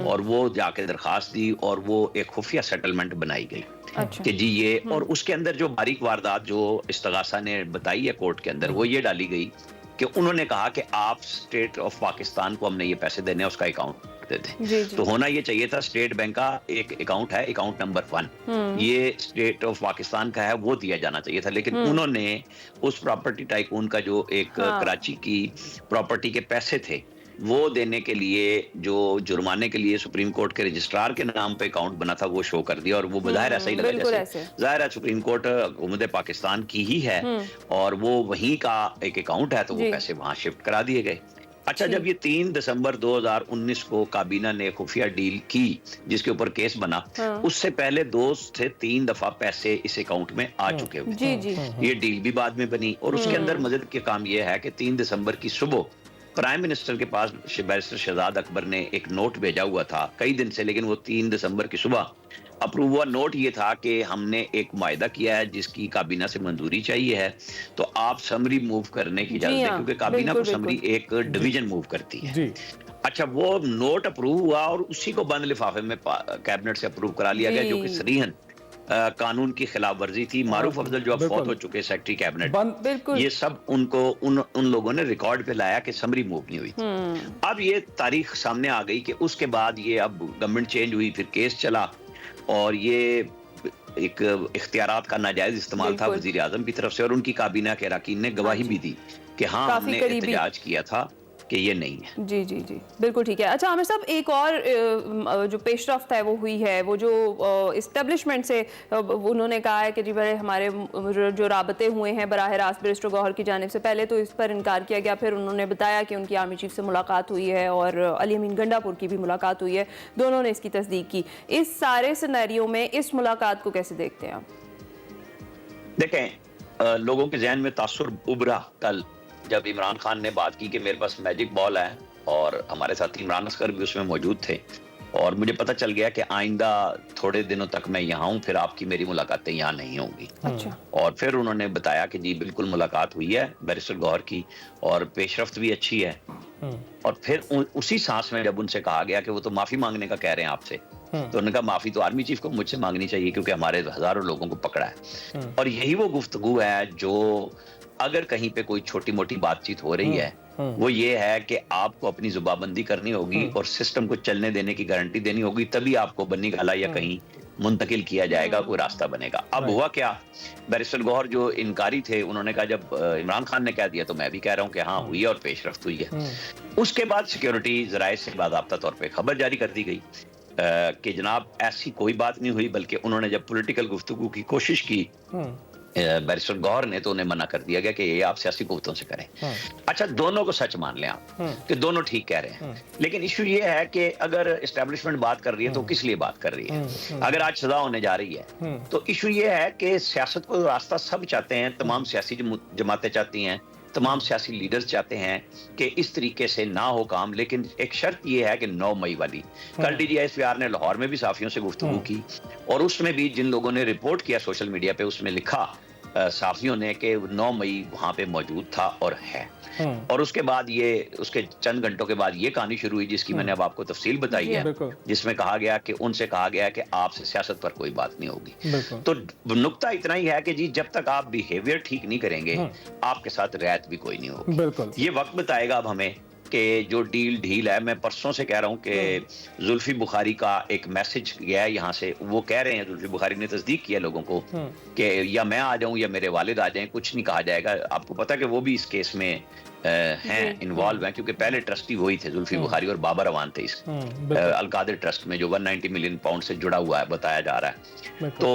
और वो जाके दरखास्त दी और वो एक खुफिया सेटलमेंट बनाई गई। अच्छा। कि जी ये, और उसके अंदर जो बारीक वारदात जो इस्तगासा ने बताई है कोर्ट के अंदर, वो ये डाली गई कि उन्होंने कहा कि आप स्टेट ऑफ पाकिस्तान को हमने ये पैसे देने हैं, उसका अकाउंट दे दें। तो होना ये चाहिए था, स्टेट बैंक का एक अकाउंट है, अकाउंट नंबर 1, ये स्टेट ऑफ पाकिस्तान का है, वो दिया जाना चाहिए था। लेकिन उन्होंने उस प्रॉपर्टी टाइकून का जो एक कराची की प्रॉपर्टी के पैसे थे वो देने के लिए, जो जुर्माने के लिए सुप्रीम कोर्ट के रजिस्ट्रार के नाम पे अकाउंट बना था, वो शो कर दिया। और वो बज़ाहिर ऐसा ही लगा जैसे जाहिर है सुप्रीम कोर्ट हुकूमत पाकिस्तान की ही है और वो वहीं का एक अकाउंट है, तो वो पैसे वहां शिफ्ट करा दिए गए। अच्छा, जब ये 3 दिसंबर 2019 को काबीना ने खुफिया डील की जिसके ऊपर केस बना, उससे पहले 2 से 3 दफा पैसे इस अकाउंट में आ चुके हुए। ये डील भी बाद में बनी और उसके अंदर मदद के काम ये है कि 3 दिसंबर की सुबह प्राइम मिनिस्टर के पास बैरिस्टर शहजाद अकबर ने एक नोट भेजा हुआ था कई दिन से, लेकिन वो 3 दिसंबर की सुबह अप्रूव हुआ। नोट ये था कि हमने एक मुआहदा किया है जिसकी काबीना से मंजूरी चाहिए है, तो आप समरी मूव करने की इजाजत दें, क्योंकि काबीना को समरी एक डिवीजन मूव करती है। अच्छा, वो नोट अप्रूव हुआ और उसी को बंद लिफाफे में कैबिनेट से अप्रूव करा लिया गया, जो कि सरीहन कानून की खिलाफ वर्जी थी। मारूफ अफजल जो अब फौत हो चुके सेक्रेटरी कैबिनेट, ये सब उनको उन लोगों ने रिकॉर्ड पे लाया कि समरी मूव नहीं हुई थी। अब ये तारीख सामने आ गई कि उसके बाद ये अब गवर्नमेंट चेंज हुई, फिर केस चला और ये एक इख्तियारात का नाजायज इस्तेमाल था वजीर आजम की तरफ से, और उनकी काबीना के अरकान ने गवाही भी दी कि हाँ हमने एहतजाज किया था कि ये नहीं है। जी जी जी, बिल्कुल ठीक है। अच्छा आमिर साहब, एक और जो पेशरफ्त है वो हुई है, वो जो इस्टेब्लिशमेंट से उन्होंने कहा है कि जी भाई हमारे जो राबते हुए हैं बराह रास्त बैरिस्टर गौहर की जानिब से, पहले तो इस पर इनकार किया गया, फिर उन्होंने बताया कि उनकी आर्मी चीफ से मुलाकात हुई है और अली अमीन गंडापुर की भी मुलाकात हुई है, दोनों ने इसकी तस्दीक की। इस सारे सिनेरियो में इस मुलाकात को कैसे देखते हैं आप? देखें, लोगों के जहन में तासुर उभरा कल जब इमरान खान ने बात की कि मेरे पास मैजिक बॉल है, और हमारे साथ इमरान असगर भी उसमें मौजूद थे, और मुझे पता चल गया कि आइंदा थोड़े दिनों तक मैं यहाँ हूँ, फिर आपकी मेरी मुलाकातें यहाँ नहीं होंगी। अच्छा। और फिर उन्होंने बताया कि जी बिल्कुल मुलाकात हुई है बैरिस्टर गौहर की और पेशरफ्त भी अच्छी है। और फिर उसी सांस में जब उनसे कहा गया कि वो तो माफी मांगने का कह रहे हैं आपसे, तो उन्होंने कहा माफी तो आर्मी चीफ को मुझसे मांगनी चाहिए क्योंकि हमारे हजारों लोगों को पकड़ा है। और यही वो गुफ्तगू है जो अगर कहीं पे कोई छोटी मोटी बातचीत हो रही है, वो ये है कि आपको अपनी जुबाबंदी करनी होगी और सिस्टम को चलने देने की गारंटी देनी होगी, तभी आपको बन्नी गाला या कहीं मुंतकिल किया जाएगा, कोई रास्ता बनेगा। अब हुआ क्या, बैरिस्टर गौहर जो इनकारी थे, उन्होंने कहा जब इमरान खान ने कह दिया तो मैं भी कह रहा हूँ कि हाँ हुई है और पेशरफ्त हुई है। उसके बाद सिक्योरिटी जराये से बाकायदा तौर पर खबर जारी कर दी गई कि जनाब ऐसी कोई बात नहीं हुई, बल्कि उन्होंने जब पॉलिटिकल गुफ्तगू की कोशिश की बैरिस्टर गौहर ने, तो उन्हें मना कर दिया गया कि ये आप सियासी कुव्वतों से करें। अच्छा, दोनों को सच मान लें आप कि दोनों ठीक कह रहे हैं, लेकिन इशू ये है कि अगर एस्टेब्लिशमेंट बात कर रही है तो किस लिए बात कर रही है? अगर आज सजा होने जा रही है तो इशू ये है कि सियासत को रास्ता सब चाहते हैं, तमाम सियासी जमातें चाहती हैं, तमाम सियासी लीडर्स चाहते हैं कि इस तरीके से ना हो काम, लेकिन एक शर्त ये है कि 9 मई वाली। कल DGISPR ने लाहौर में भी साफियों से गुफ्तगू की और उसमें भी जिन लोगों ने रिपोर्ट किया सोशल मीडिया पे, उसमें लिखा साफियों ने कि 9 मई वहां पे मौजूद था और है। और उसके बाद ये, उसके चंद घंटों के बाद ये कहानी शुरू हुई जिसकी मैंने अब आपको तफसील बताई है, जिसमें कहा गया कि उनसे कहा गया कि आपसे सियासत पर कोई बात नहीं होगी। तो नुक्ता इतना ही है कि जी जब तक आप बिहेवियर ठीक नहीं करेंगे आपके साथ रहत भी कोई नहीं होगी। ये वक्त बताएगा अब हमें कि जो डील ढील है, मैं परसों से कह रहा हूँ कि जुल्फी बुखारी का एक मैसेज गया है यहाँ से, वो कह रहे हैं, जुल्फी बुखारी ने तस्दीक किया लोगों को कि या मैं आ जाऊं या मेरे वालिद आ जाएं, कुछ नहीं कहा जाएगा। आपको पता है कि वो भी इस केस में हैं, इन्वॉल्व हैं, क्योंकि पहले ट्रस्टी वही थे, जुल्फी बुखारी और बाबर अवान थे इस अलकादिर ट्रस्ट में, जो 190 मिलियन पाउंड से जुड़ा हुआ है बताया जा रहा है। तो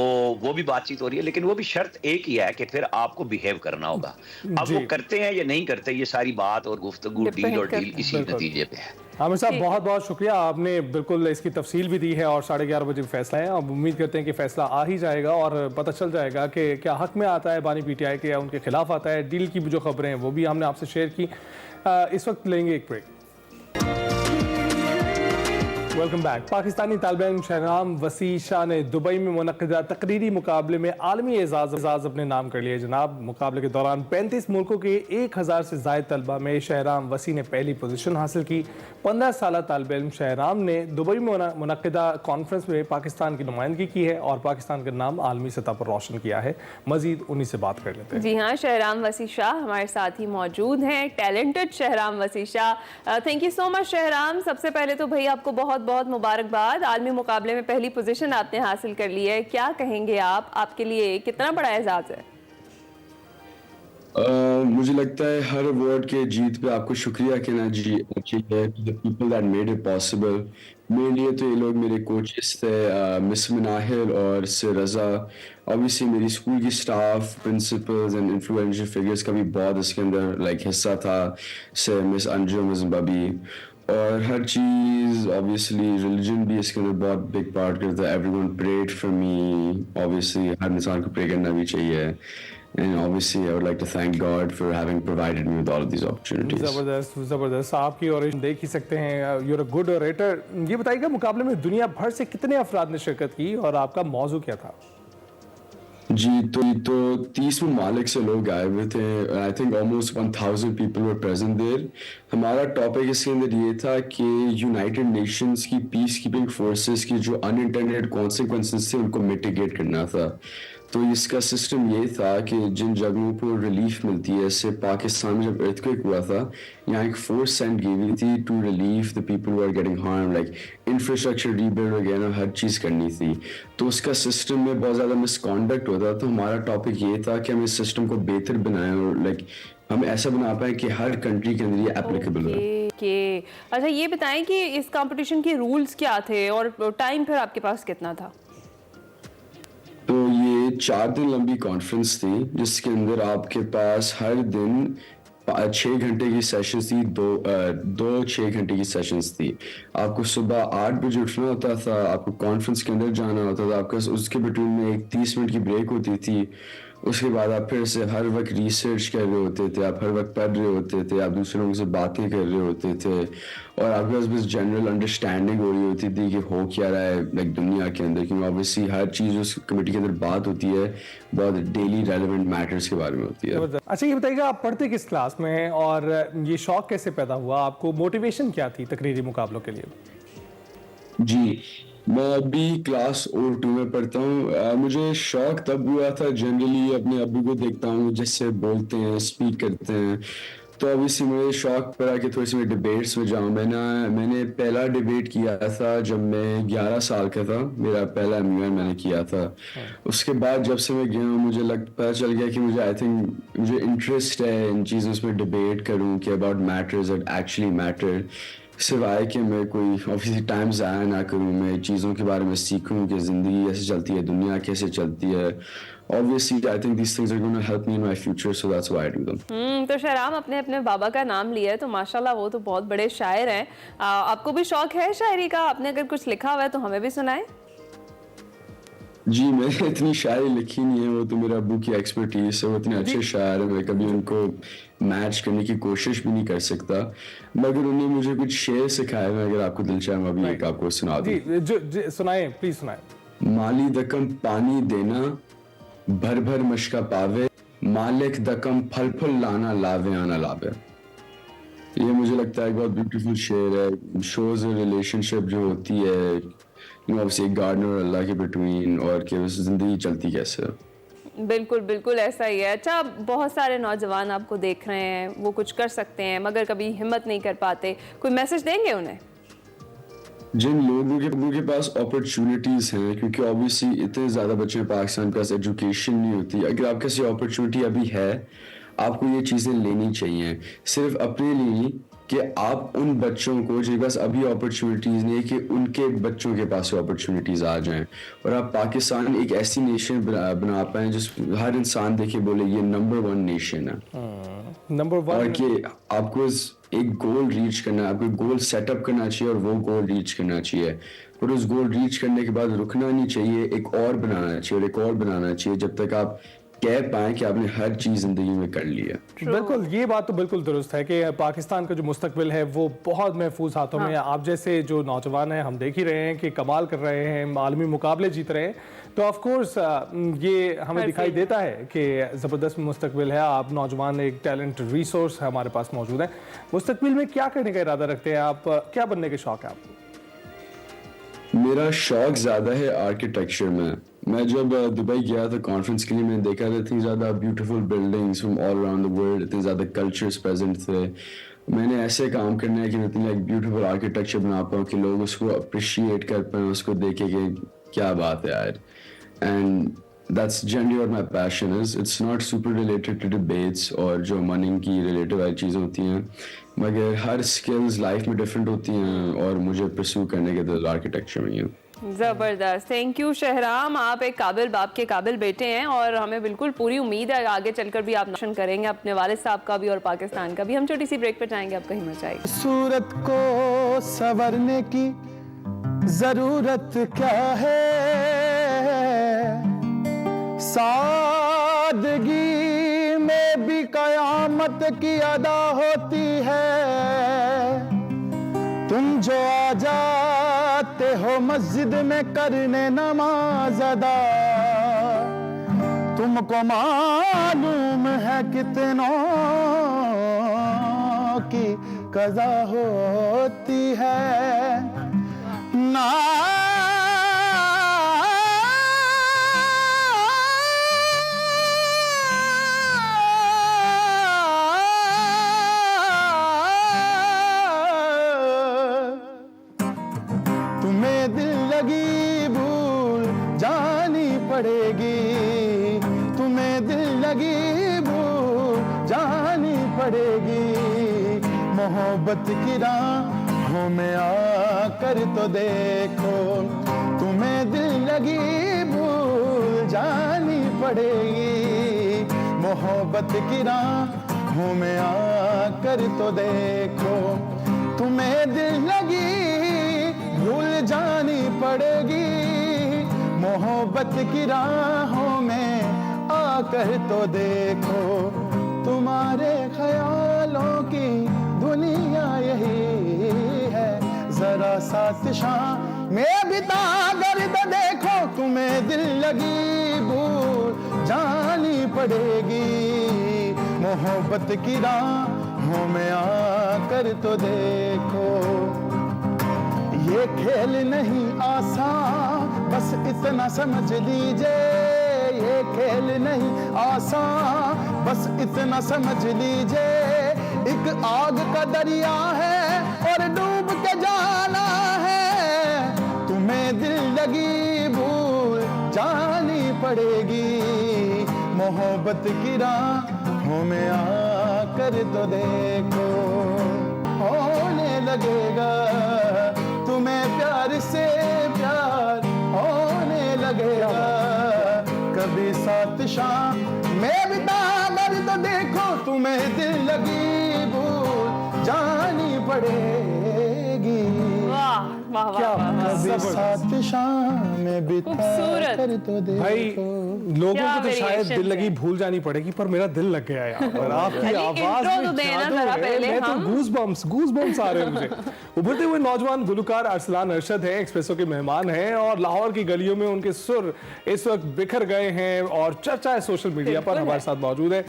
वो भी बातचीत हो रही है, लेकिन वो भी शर्त एक ही है कि फिर आपको बिहेव करना होगा। अब वो करते हैं या नहीं करते, ये सारी बात और गुफ्तगू डील और डील इसी नतीजे पे है। आमिर साहब बहुत बहुत शुक्रिया, आपने बिल्कुल इसकी तफसील भी दी है और 11:30 बजे फैसला है। अब उम्मीद करते हैं कि फैसला आ ही जाएगा और पता चल जाएगा कि क्या हक में आता है बानी पीटीआई के या उनके खिलाफ आता है। डील की जो खबरें हैं वो भी हमने आपसे शेयर की। इस वक्त लेंगे एक break. Welcome back. Pakistani Talib Shahram Wasi Shah ने दुबई में मुनक़िदा तकरीरी मुकाबले में आलमी एजाज़ अपने नाम कर लिया। जनाब, मुकाबले के दौरान 35 मुल्कों के 1000 से ज़ायद तलबा में शहराम वसी ने पहली पोजीशन हासिल की। 15 साल तालिब शहराम ने दुबई में मुनक़िदा कॉन्फ्रेंस में पाकिस्तान की नुमाइंदगी की है और पाकिस्तान का नाम आलमी सतह पर रोशन किया है। मजीद उन्हीं से बात कर लेते हैं। जी हाँ, शहराम वसी शाह हमारे साथ ही मौजूद हैं, talented Shahram Wasi Shah. Thank you so much Shahram. सबसे पहले तो भाई आपको बहुत बहुत मुबारकबाद, आलमी मुकाबले में पहली पोजीशन आपने हासिल कर ली है। क्या कहेंगे आप, आपके लिए कितना बड़ा एजाज़ है? मुझे लगता है हर अवार्ड के जीत पे आपको शुक्रिया कहना चाहिए, the people that made it possible. मेरे लिए तो ये लोग मेरे कोचेस थे, मिस मनाहिल और सर रज़ा, ऑब्वियसली मेरी स्कूल की staff, principles and influential figures का भी बहुत इसके अंदर हिस्सा था, सर मिस अंजुम बबी, और हर चीज़ ऑब्वियसली रिलीजन भी इसके अंदर बहुत बिग पार्ट करता है। Everyone prayed for me, obviously हर इंसान को प्रे करना भी चाहिए। And obviously, I would like to thank God for having provided me with all of these opportunities. ज़बरदस्त। आपकी ओरेशन देख ही सकते हैं, you're a good orator। ये बताइएगा मुकाबले में दुनिया भर से कितने अफराद ने शिरकत की और आपका मौजू क्या था? जी, तो 30 ममालिक से लोग आए हुए थे। I think almost 1000 people were present there. हमारा टॉपिक इसके अंदर ये था कि यूनाइटेड नेशंस की पीस कीपिंग फोर्सेस की जो अनइंटेंडेड कॉन्सिक्वेंसेस थे उनको मिटिगेट करना था। तो इसका सिस्टम ये था कि जिन जगहों पर रिलीफ मिलती है, जैसे पाकिस्तान में जब अर्थक्वेक हुआ था, यहाँ एक फोर्स सेंड की हुई थी to relieve the people who are getting harm, like infrastructure rebuild वगैरह हर चीज़ करनी थी। तो उसका सिस्टम में बहुत ज़्यादा मिसकॉन्डक्ट होता। तो हमारा टॉपिक ये था कि हम इस सिस्टम को बेहतर बनाएं और लाइक हम ऐसा बना पाए कि हर कंट्री के अंदर ये एप्लीकेबल है। अच्छा, ये बताएं कि इस कंपटीशन के रूल्स क्या थे और टाइम फिर आपके पास कितना था? तो ये 4 दिन लंबी कॉन्फ्रेंस थी, जिसके अंदर आपके पास हर दिन 6 घंटे की सेशंस थी, दो 6 घंटे की सेशंस थी। आपको सुबह 8 बजे उठना होता था, आपको कॉन्फ्रेंस के अंदर जाना होता था, आपका उसके बिटवीन में एक 30 मिनट की ब्रेक होती थी। उसके बाद आप फिर से हर वक्त रिसर्च कर रहे होते थे, आप हर वक्त पढ़ रहे होते थे, आप दूसरे लोगों से बातें कर रहे होते थे और आपके पास बस जनरल अंडरस्टैंडिंग हो रही होती थी कि हो क्या रहा है लाइक दुनिया के अंदर, क्योंकि ऑब्वियसली हर चीज़ उस कमेटी के अंदर बात होती है, बहुत डेली रेलेवेंट मैटर्स के बारे में होती है। अच्छा, ये बताइएगा आप पढ़ते किस क्लास में हैं और ये शौक कैसे पैदा हुआ, आपको मोटिवेशन क्या थी तकरीरी मुकाबलों के लिए? जी, मैं अभी क्लास O2 में पढ़ता हूँ। मुझे शौक तब हुआ था, जनरली अपने अब्बू को देखता हूँ जैसे बोलते हैं, स्पीक करते हैं, तो ऑब्वियसली मुझे शौक पड़ा कि थोड़ी सी मैं डिबेट्स में जाऊँ। मैंने पहला डिबेट किया था जब मैं 11 साल का था, मेरा पहला MUN मैंने किया था। उसके बाद जब से मैं गया हूँ मुझे पता चल गया कि मुझे इंटरेस्ट है इन चीज़ों में डिबेट करूँ कि about matters that actually matter, सिवाय कि मैं कोई ऑब्वियसली टाइम ज़ाया ना करूँ, मैं चीज़ों के बारे में सीखूँ कि ज़िंदगी कैसे चलती है, दुनिया कैसे चलती है। Obviously, I think these things are going to help me in my future, so that's why I do them. तो शहराम अपने अपने बाबा का नाम लिया है, तो माशाल्लाह वो तो बहुत बड़े शायर हैं। आपको भी शौक है शायरी का? आपने अगर कुछ लिखा हुआ है तो हमें भी सुनाएं। जी, मैंने इतनी शायरी लिखी नहीं है, वो तो मेरे अब्बू की एक्सपर्टीज है, वो इतने अच्छे शायर हैं, मैं कभी उनको मैच करने की कोशिश भी नहीं कर सकता, मगर उन्हें मुझे कुछ शेर सिखाए हैं। अगर आपको दिल चाहे मैं अभी एक आपको सुना दूं। जी, सुनाएं, प्लीज सुनाएं। माली दकम पानी देना, भर भर मशका पावे, मालिक दकम फल फल लाना, लावे आना लावे। ये मुझे लगता है एक बहुत ब्यूटीफुल शेर है, शोज रिलेशनशिप जो होती है ऑब्वियसली गार्डनर और अल्लाह के बिटवीन, और कि जिंदगी चलती कैसे है। बिल्कुल बिल्कुल ऐसा ही है। अच्छा, बहुत सारे नौजवान आपको देख रहे हैं, वो कुछ कर सकते हैं मगर कभी हिम्मत नहीं कर पाते, कोई मैसेज देंगे उन्हें? जिन लोगों के पास अपॉर्चुनिटीज हैं, क्योंकि ऑब्वियसली इतने ज़्यादा बच्चे पाकिस्तान के पास एजुकेशन नहीं होती, अगर आपके पास अपॉर्चुनिटी अभी है आपको ये चीज़ें लेनी चाहिए, सिर्फ अपने लिए कि आप उन बच्चों को जिनके पास अभी अपॉर्चुनिटीज़ नहीं है कि उनके बच्चों के पास अपॉर्चुनिटीज़ आ जाएं और आप पाकिस्तान एक ऐसी नेशन बना पाएं जिस हर इंसान देखे बोले ये नंबर 1 नेशन है, नंबर 1, और कि आपको एक गोल रीच करना है, आपको गोल सेटअप करना चाहिए और वो गोल रीच करना चाहिए, और उस गोल रीच करने के बाद रुकना नहीं चाहिए, एक और बनाना चाहिए और एक और बनाना चाहिए जब तक आप कह पाए कि आपने हर चीज जिंदगी में कर ली है। बिल्कुल, ये बात तो बिल्कुल दुरुस्त है कि पाकिस्तान का जो मुस्तकबिल है वो बहुत महफूज हाथों में है। आप जैसे जो नौजवान हैं, हम देख ही रहे हैं कि कमाल कर रहे हैं, आलमी मुकाबले जीत रहे हैं, तो ऑफ कोर्स ये हमें दिखाई देता है कि ज़बरदस्त मुस्तकबिल है। आप नौजवान, एक टैलेंट रिसोर्स हमारे पास मौजूद है। मुस्तकबिल में क्या करने का इरादा रखते हैं आप, क्या बनने के शौक है आपको? मेरा शौक ज़्यादा है आर्किटेक्चर में। मैं जब दुबई गया था कॉन्फ्रेंस के लिए, मैंने देखा था इतनी ज़्यादा beautiful buildings from all around the world, इतने ज़्यादा कल्चर्स प्रेजेंट थे। मैंने ऐसे काम करना है कि मैं इतनी ब्यूटीफुल आर्किटेक्चर बना पाऊँ कि लोग उसको अप्रिशिएट कर पाएँ, उसको देखें कि क्या बात है यार। And that's generally what my passion is. It's not super related to debates और जो मनी की रिलेटिव वाली चीज़ें होती हैं, मगर हर स्किल्स लाइफ में डिफरेंट होती हैं और मुझे परस्यू करने के दिल आर्किटेक्चर में है। ज़बरदस्त, थैंक यू शहराम। आप एक काबिल बाप के काबिल बेटे हैं और हमें बिल्कुल पूरी उम्मीद है आगे चलकर भी आप रोशन करेंगे अपने वालिद साहब का भी और पाकिस्तान का भी। हम छोटी सी ब्रेक पर जाएंगे, आप कहीं मत जाइए। सूरत को संवरने की जरूरत क्या है, सादगी में भी कयामत की अदा होती है। तुम जो आ जाते हो मस्जिद में करने नमाज अदा, तुमको मालूम है कितनों की कज़ा होती है ना। पड़ेगी तुम्हें दिल लगी भूल जानी पड़ेगी, मोहब्बत की राहों में आकर तो देखो, तुम्हें दिल लगी भूल जानी पड़ेगी, मोहब्बत की राहों में आकर तो देखो, तुम्हें दिल लगी भूल जानी पड़ेगी, मोहब्बत की राहों में आकर तो देखो, तुम्हारे ख्यालों की दुनिया यही है, जरा साथ शाम में बिता कर तो देखो, तुम्हें दिल लगी भूल जानी पड़ेगी, मोहब्बत की राहों में आकर तो देखो। ये खेल नहीं आसान बस इतना समझ लीजिए, ये खेल नहीं आसान बस इतना समझ लीजिए, एक आग का दरिया है और डूब के जाना है, तुम्हें दिल लगी भूल जानी पड़ेगी, मोहब्बत की राहों में आकर तो देखो, होने लगेगा तुम्हें प्यार से प्यार होने लगेगा, कभी साथ शाम में बिता कर तो देखो, तुम्हें दिल लगी भूल जानी पड़ेगी। वाह वाह क्या वाह, कभी साथ शाम में बिता कर तो देखो। भाई लोगों को तो शायद दिल लगी भूल जानी पड़ेगी, पर मेरा दिल लग गया यार, और आपकी आवाज में जादू है, मैं तो गूज बम्स आ रहे हैं मुझे। उभरते हुए नौजवान गुलकार अरसलान अरशद हैं, एक्सप्रेसो के मेहमान हैं और लाहौर की गलियों में उनके सुर इस वक्त बिखर गए हैं और चर्चा है सोशल मीडिया पर, हमारे साथ मौजूद है।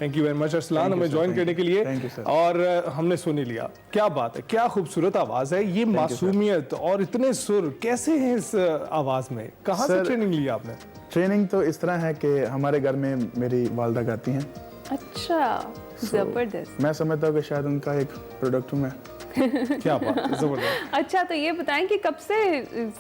Thank you very much Arsalan हमें ज्वाइन करने के लिए, और हमने सुन ही लिया, क्या बात है, क्या खूबसूरत आवाज है, ये मासूमियत और इतने सुर कैसे हैं इस आवाज में, कहाँ से ट्रेनिंग लिया आपने? ट्रेनिंग तो इस तरह है कि हमारे घर में मेरी वालदा गाती हैं। अच्छा, जबरदस्त। मैं समझता हूँ कि शायद उनका एक प्रोडक्ट हूँ मैं। क्या बात, जबरदस्त। अच्छा, तो ये बताएं कि कब से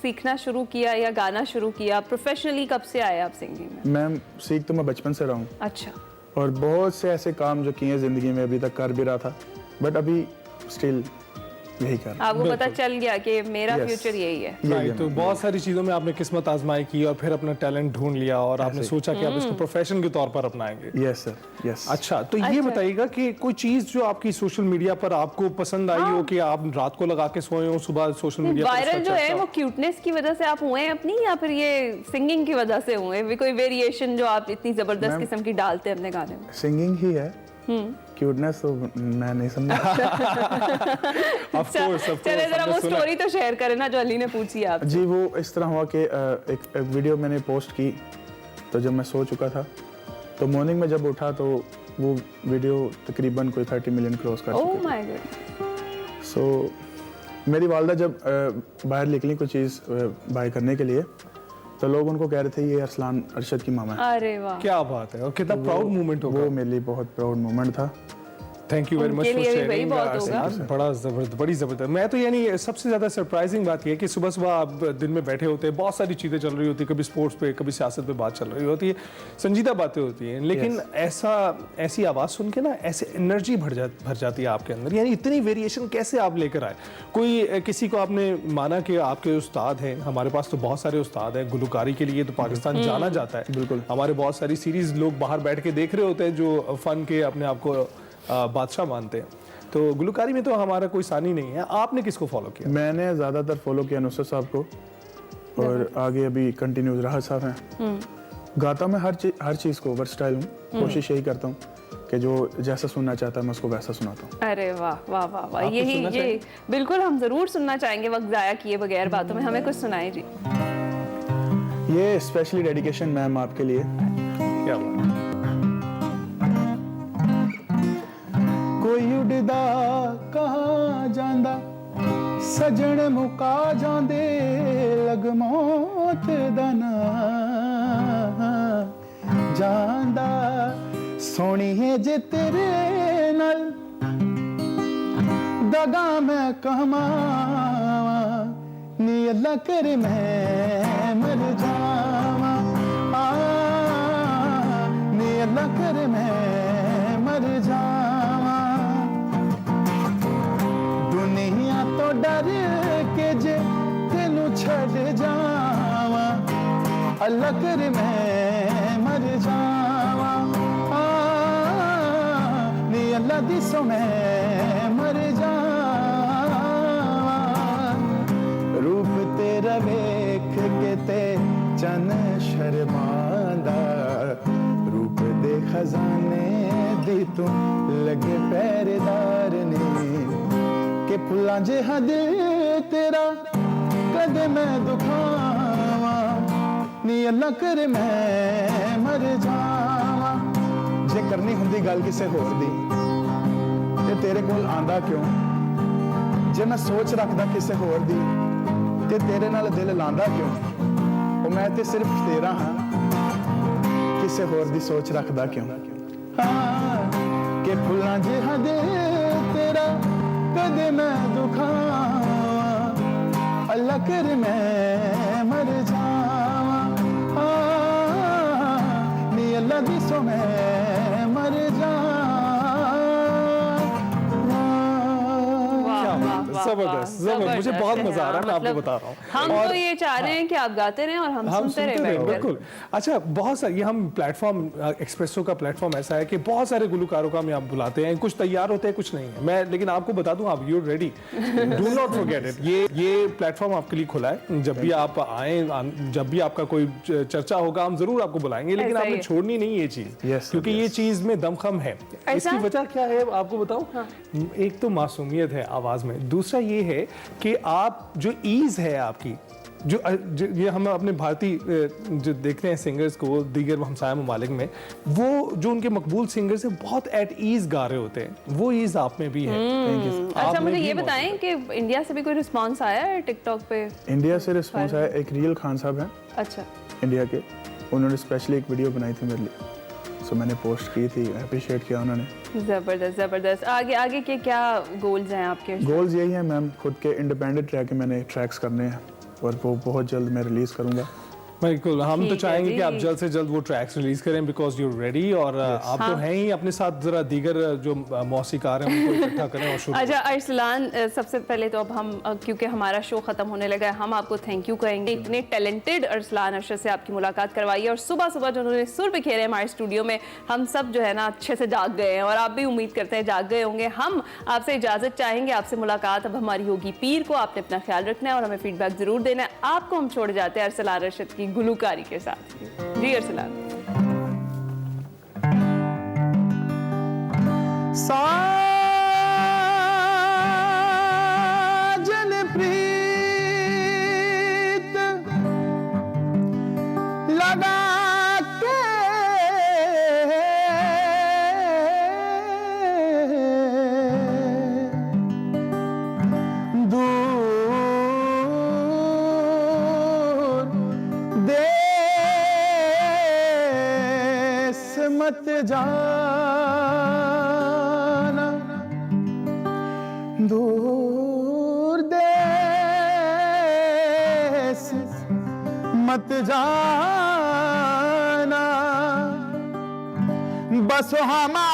सीखना शुरू किया या गाना शुरू किया, प्रोफेशनली कब से आए आप सिंगिंग में? मैं सीख तो मैं बचपन से रहा हूँ। अच्छा। और बहुत से ऐसे काम जो किए ज़िंदगी में अभी तक कर भी रहा था, बट अभी स्टिल यही कर। आपको पता चल गया कि मेरा फ्यूचर यही है। राइट, तो बहुत सारी चीज़ों में आपने किस्मत आजमाई की और फिर अपना टैलेंट ढूंढ लिया और आपने सोचा कि आप इसको प्रोफेशन के तौर पर अपनाएंगे। Yes sir, yes. अच्छा, तो ये बताइएगा कि कोई चीज़ जो आपकी सोशल मीडिया पर आपको पसंद आई हो कि आप रात को लगा के सोए हो, सुबह सोशल मीडिया पर वायरल जो है वो क्यूटनेस की वजह से आप हुए हैं अपनी, या फिर ये सिंगिंग की वजह से हुए हैं? कोई वेरिएशन जो आप इतनी जबरदस्त किस्म की डालते हैं अपने गाने में? सिंगिंग ही है, क्यूटनेस तो मैं नहीं समझा। चले जरा वो स्टोरी तो शेयर करें ना जो अली ने पूछी आप। जी, वो इस तरह हुआ कि एक वीडियो मैंने पोस्ट की, तो जब मैं सो चुका था तो मॉर्निंग में जब उठा तो वो वीडियो तकरीबन कोई 30 मिलियन क्रॉस कर चुकी। Oh my God. सो मेरी वालदा जब बाहर निकली कोई चीज़ बाय करने के लिए, तो लोग उनको कह रहे थे ये अरसलान अरशद की मामा है। अरे वाह, क्या बात है, और कितना प्राउड मोमेंट होगा। वो मेरे लिए बहुत प्राउड मोमेंट था। Thank you very much for sharing. बड़ा जबरदस्त, बड़ी जबरदस्त। मैं तो यानी सबसे ज्यादा सरप्राइजिंग बात यह है कि सुबह सुबह आप दिन में बैठे होते हैं, बहुत सारी चीजें चल रही होती है, कभी स्पोर्ट्स पे, कभी सियासत पे बात चल रही होती है, संजीदा बातें होती हैं, लेकिन ऐसी आवाज सुन के ना ऐसे एनर्जी भर जाती है आपके अंदर। यानी इतनी वेरिएशन कैसे आप लेकर आए? कोई किसी को आपने माना कि आपके उस्ताद हैं? हमारे पास तो बहुत सारे उस्ताद हैं, गुलकारी के लिए तो पाकिस्तान जाना जाता है। बिल्कुल, हमारे बहुत सारी सीरीज लोग बाहर बैठ के देख रहे होते हैं जो फन के अपने आप को बादशाह मानते हैं। तो गुलकारी में तो हमारा कोई सानी नहीं है। आपने किसको फॉलो किया? मैंने ज़्यादातर फॉलो किया नुसरत साहब को, और आगे अभी कंटिन्यूज राहत साहब हैं। गाता मैं हर चीज़ को वर्सटाइल हूँ, कोशिश यही करता हूँ कि जो जैसा सुनना चाहता है मैं उसको वैसा सुनाता हूँ। अरे वाह वाह वाह वाह, ये बिल्कुल हम जरूर सुनना चाहेंगे वक्त ज़ाया किए बगैर बातों में। हमें कुछ सुनाए जी। ये स्पेशली डेडिकेशन मैम आपके लिए। क्या बात। कोई उड़दा कहाँ जांदा सजन मुका जांदे लग मौत दा ना जांदा सोनी है जे तेरे नाल दगा मैं कहमावा नी अल्लाह करे मैं मर जावा नी अल्लाह करे मैं मर जावा दुनिया तो डर के जे तेनू छड़ जावा अल्लाह करे मैं मर जावा नी अल्लाह दी सो मैं मर जावा रूप तेरा वेख के ते चन शर्मांदा रूप दे खजाने दी तू लगे पहरेदार ने के फुल्लां जिहा दिल तेरा कदे मैं दुखावा नी अल्लाह करे मैं मर जावा जे करनी हुंदी गल किसे होर दी ते तेरे कोल आंदा क्यों जे मैं सोच रखदा किसे होर दी ते तेरे नाल दिल लांदा क्यों ओ मैं ते सिर्फ तेरा हां किसे होर दी सोच रखदा क्यों के फुल्लां जिहा दिल तेरा कदे मैं दुखावा अल्लाह करे मैं मर जावा नी अल्लाह दी सो मैं मर जावा। जबरदस्त, मुझे बहुत मजा आ रहा है, मैं आपको बता रहा हूँ। हम तो ये चाह रहे हैं कि आप गाते रहें और हम सुनते रहें। बिल्कुल। अच्छा, बहुत सारे हम प्लेटफॉर्म एक्सप्रेसो का प्लेटफॉर्म ऐसा है कि बहुत सारे गुलकारों का हम यहाँ बुलाते हैं, कुछ तैयार होते हैं कुछ नहीं है। मैं लेकिन आपको बता दूं, आप you ready, do not forget it. ये प्लेटफॉर्म आपके लिए खुला है, जब भी आप आए, जब भी आपका कोई चर्चा होगा हम जरूर आपको बुलाएंगे, लेकिन आपने छोड़नी नहीं ये चीज, क्योंकि ये चीज में दमखम है। इसकी वजह क्या है आपको बताऊं? एक तो मासूमियत है आवाज में, दूसरा ये है कि आप जो ईज है आपकी, जो ये हम अपने भारतीय जो देखते हैं सिंगर्स को दीगर हमसाया ममालिक में, वो जो उनके मकबूल सिंगर्स हैं बहुत एट ईज गा रहे होते हैं, वो ईज आप में भी है। अच्छा, मुझे ये बताएं कि इंडिया से भी कोई रिस्पांस आया है टिकटॉक पे? इंडिया से रिस्पांस आया, एक रियल खान साहब हैं। अच्छा। इंडिया के, उन्होंने स्पेशली एक वीडियो बनाई थी मेरे लिए, सो मैंने पोस्ट की थी, अप्रिशिएट किया उन्होंने। ज़बरदस्त ज़बरदस्त। आगे आगे के क्या गोल्स हैं आपके? गोल्स यही हैं मैम, खुद के इंडिपेंडेंट रह के मैंने ट्रैक्स करने हैं और वो बहुत जल्द मैं रिलीज़ करूँगा। बिल्कुल, हम तो चाहेंगे कि आप जल्द से जल्द वो ट्रैक्स रिलीज करें बिकॉज यू रेडी, और आप तो हैं ही, अपने साथ जरा दीगर जो मौसीकार हैं उनको इकट्ठा करें और शुरू। अच्छा अरसलान, सबसे पहले तो अब हम क्योंकि हमारा शो ख़त्म होने लगा है, हम आपको थैंक यू कहेंगे। इतने टैलेंटेड अरसलान अरशद से आपकी मुलाकात करवाई है और सुबह सुबह जो उन्होंने सुर बिखेरे हमारे स्टूडियो में, हम सब जो है ना अच्छे से जाग गए हैं और आप भी उम्मीद करते हैं जाग गए होंगे। हम आपसे इजाज़त चाहेंगे, आपसे मुलाकात अब हमारी होगी पीर को। आपने अपना ख्याल रखना है और हमें फीडबैक ज़रूर देना है। आपको हम छोड़ जाते हैं अरसलान अरशद की गुलूकारी के साथ। जी अरसलान। साजन प्रीत लगा के दूर देश मत जाना, दूर देश मत जाना, बस हमारी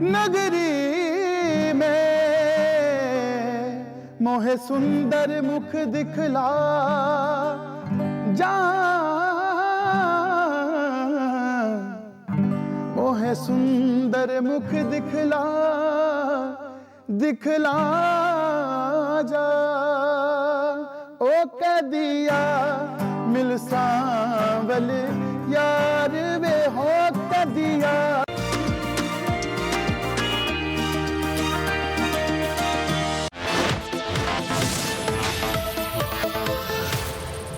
नगरी में मोहे सुंदर मुख दिखला जा, मोहे सुंदर मुख दिखला दिखला जा, ओ कदिया मिल सांवल यार वे हो कदिया।